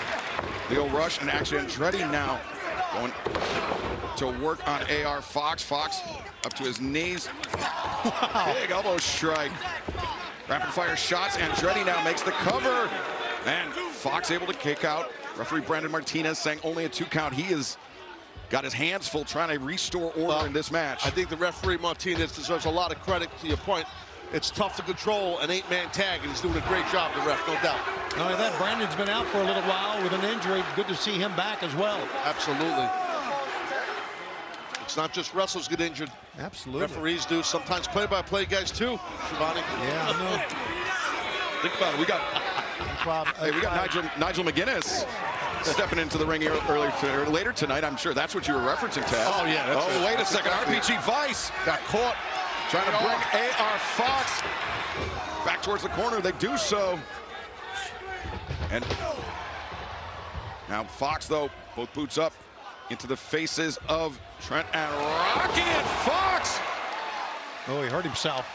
Leo Rush and actually Andretti now going to work on AR Fox. Fox up to his knees. Wow. Big elbow strike. Rapid fire shots. Andretti now makes the cover. And Fox able to kick out. Referee Brandon Martinez saying only a 2 count. He has got his hands full trying to restore order in this match. I think the referee Martinez deserves a lot of credit. To your point, it's tough to control an 8-man tag, and he's doing a great job, the ref, no doubt. Not only that, Brandon's been out for a little while with an injury. Good to see him back as well. Absolutely. It's not just wrestlers get injured. Absolutely. Referees do. Sometimes play-by-play guys too, Shivani. Yeah, I know. Think about it. We got Nigel McGuinness stepping into the ring here later tonight. I'm sure that's what you were referencing, Taz. Oh, yeah. Wait a second. RPG Vice got caught. Trying to bring AR Fox back towards the corner. They do so. And now Fox, though, both boots up into the faces of Trent and Rocky, and Fox. Oh, he hurt himself.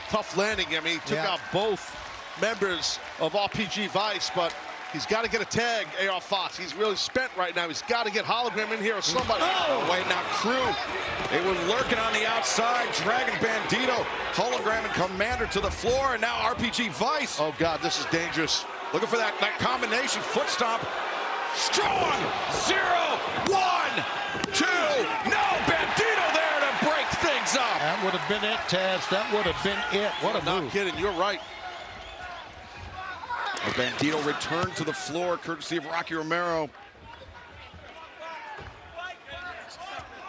Tough landing. I mean, he took out both members of RPG Vice, but he's got to get a tag, AR Fox. He's really spent right now. He's got to get Hologram in here or somebody. Oh, wait, now Crew. They were lurking on the outside, dragging Bandito, Hologram and Commander to the floor, and now RPG Vice. Oh, God, this is dangerous. Looking for that combination, foot stomp. Strong, 0, 1, 2. No, Bandito there to break things up. That would have been it, Taz. That would have been it. What a move. Not kidding, you're right. Bandito returned to the floor, courtesy of Rocky Romero.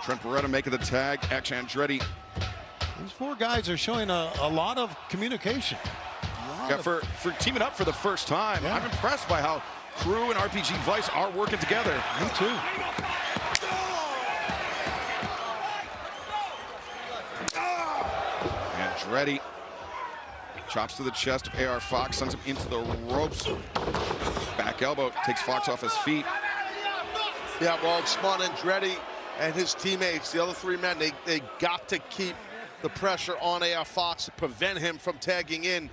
Trent Beretta making the tag. Andretti. These 4 guys are showing a lot of communication. Yeah, for teaming up for the first time. Yeah. I'm impressed by how Crew and RPG Vice are working together. Me too. Andretti chops to the chest of AR Fox, sends him into the ropes. Back elbow takes Fox off his feet. Yeah, well, it's smart. Andretti and his teammates, the other 3 men, they got to keep the pressure on AR Fox to prevent him from tagging in.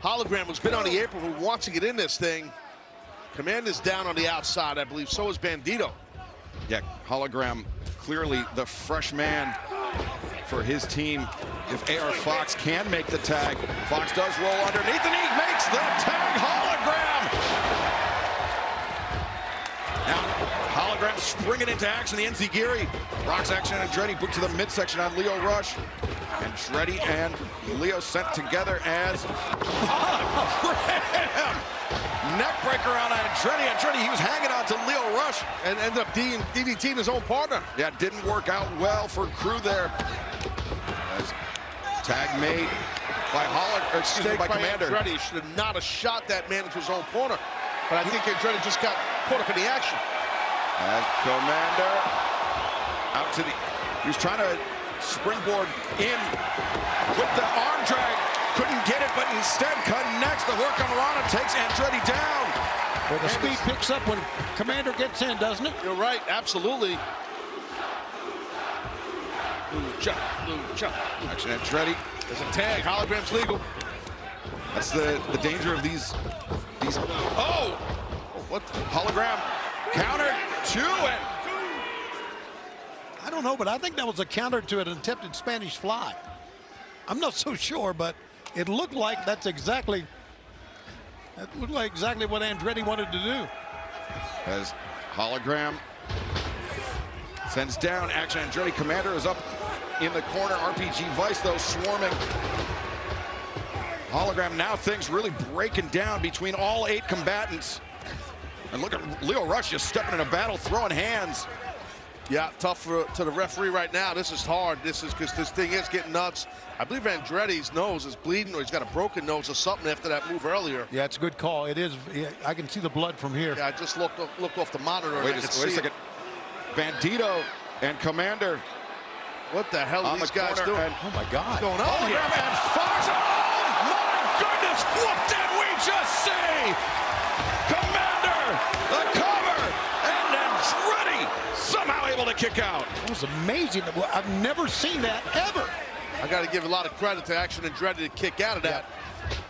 Hologram has been on the apron, who wants to get in this thing. Commander's down on the outside, I believe. So is Bandito. Yeah, Hologram clearly the fresh man for his team. If AR Fox can make the tag, Fox does roll underneath, and he makes the tag. Hologram! Now, Hologram springing into action, the Enziguri. Rocks action, and Andretti booked to the midsection on Leo Rush. Andretti and Leo sent together as Hologram. Neckbreaker on Andretti, he was hanging on to Leo Rush and ended up DDTing his own partner. Yeah, it didn't work out well for Crew there. As tag made by Commander. Andretti should not have shot that man into his own corner. But I think Andretti just got caught up in the action. As Commander out to the... He was trying to springboard in with the arm drag. Couldn't get it, but instead connects the hook on Rana, takes Andretti down. Well, the speed picks up when Commander gets in, doesn't it? You're right, absolutely. Lucha. Action Andretti. There's a tag. Hologram's legal. That's the danger of these. Oh! What? Hologram countered 2 and. I don't know, but I think that was a counter to an attempted Spanish fly. I'm not so sure, but it looked like that's exactly. That looked like exactly what Andretti wanted to do. As Hologram sends down Action Andretti. Commander is up in the corner. RPG Vice, though, swarming. Hologram, now things really breaking down between all 8 combatants. And look at Leo Rush just stepping in a battle, throwing hands. Yeah, tough to the referee right now. This is hard. This is because this thing is getting nuts. I believe Andretti's nose is bleeding, or he's got a broken nose or something after that move earlier. Yeah, it's a good call. It is. Yeah, I can see the blood from here. Yeah, I just looked off the monitor. Wait a second. Bandito and Commander. What the hell are these guys doing? Oh my God! What's going on here? And Fox. Oh my goodness! What did we just see? Commander, the cover, and Andretti somehow able to kick out. That was amazing. I've never seen that ever. I got to give a lot of credit to Action Andretti to kick out of that.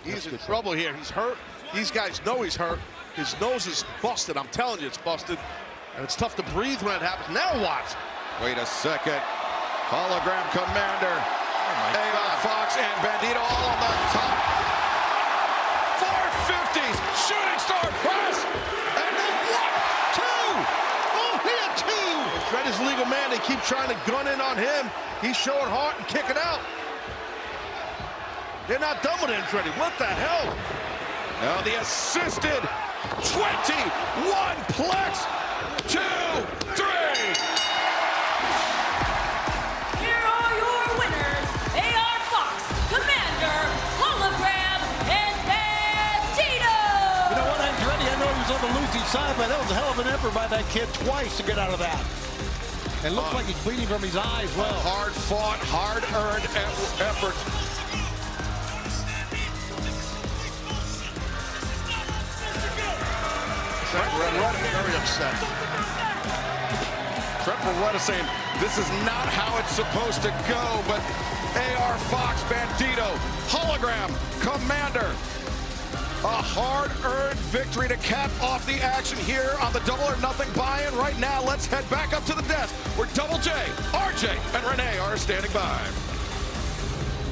Yeah. He's in trouble here. He's hurt. These guys know he's hurt. His nose is busted. I'm telling you, it's busted. And it's tough to breathe when it happens. Now what? Wait a second. Hologram Commander. AR Fox and Bandito all on the top. 450s. Shooting star press. And then 1, 2. Oh, he had 2. Andretti's legal man. They keep trying to gun in on him. He's showing heart and kicking out. They're not done with Andretti. What the hell? Now the assisted 21 plex. 2, 3. Here are your winners, AR Fox, Commander, Hologram, and Bandito. You know what, Andretti, I know he was on the losing side, but that was a hell of an effort by that kid twice to get out of that. It looks like he's bleeding from his eye as well. Hard-fought, hard-earned effort. Very upset. Trent Beretta saying this is not how it's supposed to go, but AR Fox, Bandito, Hologram, Commander. A hard-earned victory to cap off the action here on the Double or Nothing buy-in. Right now, let's head back up to the desk where Double J, RJ, and Renee are standing by.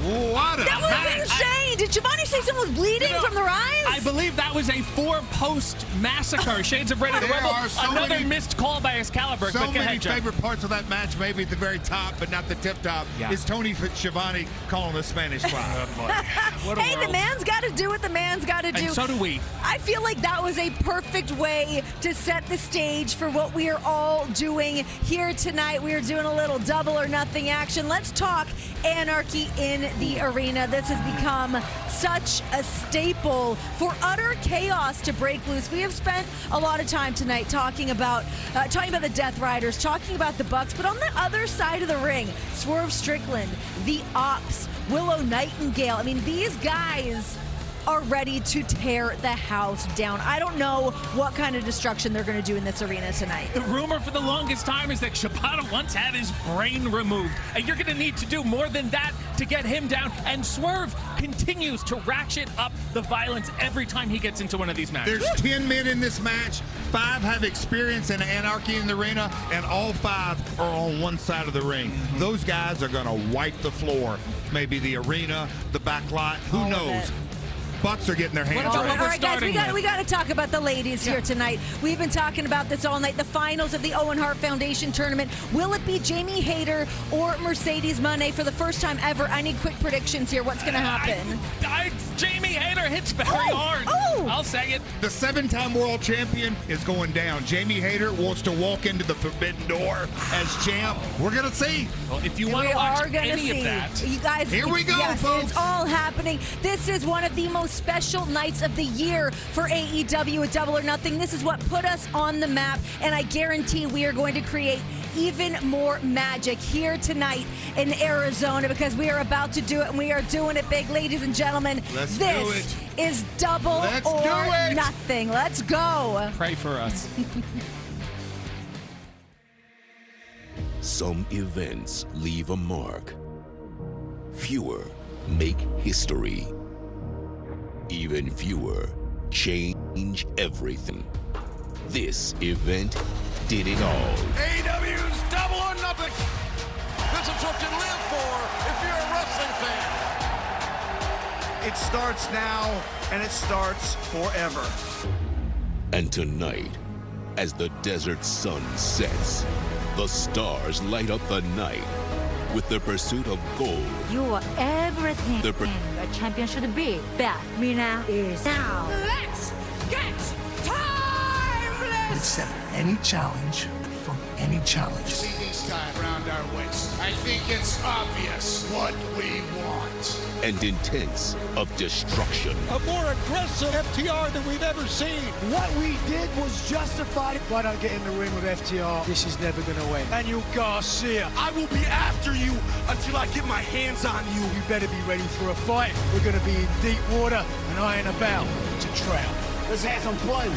What a That was match. insane. Did Giovanni say someone was bleeding from their eyes? I believe that was a 4-post massacre. Shades of Red and There Rebel. are so Another many- missed call by Excalibur. So but go many ahead, Jeff. favorite parts of that match, maybe at the very top, but not the tip top, is Tony Schiavone calling the Spanish fly. Hey, the man's got to do what the man's got to do. And so do we. I feel like that was a perfect way to set the stage for what we are all doing here tonight. We are doing a little Double or Nothing action. Let's talk Anarchy in the arena. This has become such a staple for utter chaos to break loose. We have spent a lot of time tonight talking about the Death Riders, talking about the Bucks, but on the other side of the ring, Swerve Strickland, the Ops, Willow Nightingale. I mean, these guys are ready to tear the house down. I don't know what kind of destruction they're going to do in this arena tonight. The rumor for the longest time is that Shibata once had his brain removed. And you're going to need to do more than that to get him down. And Swerve continues to ratchet up the violence every time he gets into one of these matches. There's 10 men in this match. 5 have experience in Anarchy in the arena, and all 5 are on one side of the ring. Those guys are going to wipe the floor. Maybe the arena, the back lot, who knows? Bucks are getting their hands All ready. right, guys, we got to talk about the ladies here tonight. We've been talking about this all night. The finals of the Owen Hart Foundation tournament. Will it be Jamie Hayter or Mercedes Moné for the first time ever? I need quick predictions here. What's going to happen? Jamie Hayter hits very hard. I'll say it. The 7-time world champion is going down. Jamie Hayter wants to walk into the forbidden door as champ. We're going to see. Well, if you want to watch any of that, you guys, here we go, yes, folks. It's all happening. This is one of the most special nights of the year for AEW at Double or Nothing. This is what put us on the map, and I guarantee we are going to create even more magic here tonight in Arizona, because we are about to do it, and we are doing it big, ladies and gentlemen. Let's do it. This is Double Let's or do it. Nothing. Let's go. pray for us. Some events leave a mark. Fewer make history. Even fewer change everything. This event did it all. AEW's Double or Nothing. This is what you live for if you're a wrestling fan. It starts now, and it starts forever. And tonight, as the desert sun sets, the stars light up the night with the pursuit of gold. You are everything a champion should be. But Mina is now. Let's get timeless! Accept any challenge from any challenge. This time around our waist. I think it's obvious what we want. And intense of destruction. A more aggressive FTR than we've ever seen. What we did was justified. If I don't get in the ring with FTR, this is never going to end. Daniel Garcia, I will be after you until I get my hands on you. you better be ready for a fight. We're going to be in deep water, and I ain't about to drown. Let's have some fun.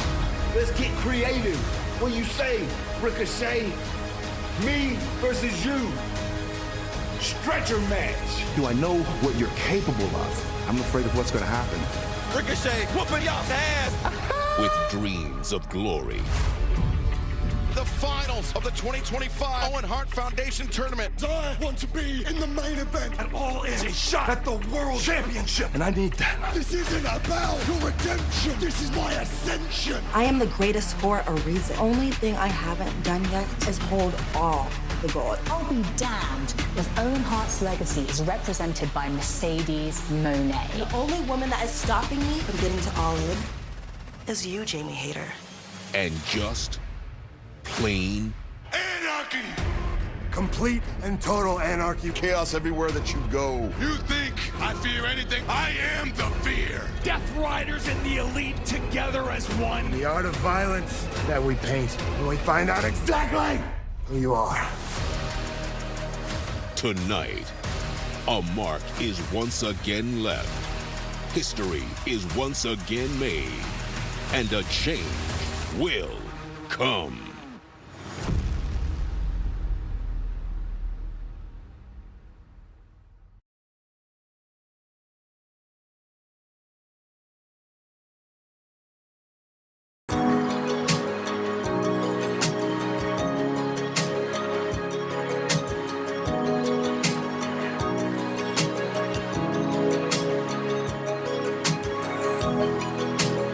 Let's get creative. When you say, Ricochet, me versus you, stretcher match. Do I know what you're capable of? I'm afraid of what's going to happen. Ricochet whooping y'all's ass. With dreams of glory. The finals of the 2025 Owen Hart Foundation Tournament. I want to be in the main event. And all in a shot at the World Championship. And I need that. This isn't about your redemption. This is my ascension. I am the greatest for a reason. Only thing I haven't done yet is hold all the gold. I'll be damned if Owen Hart's legacy is represented by Mercedes Moné. The only woman that is stopping me from getting to all in is you, Jamie Hayter. And just plain Anarchy! Complete and total anarchy. Chaos everywhere that you go. You think I fear anything? I am the fear. Death Riders and the Elite together as one. The art of violence that we paint when we find out exactly who you are. Tonight, a mark is once again left. History is once again made. And a change will come.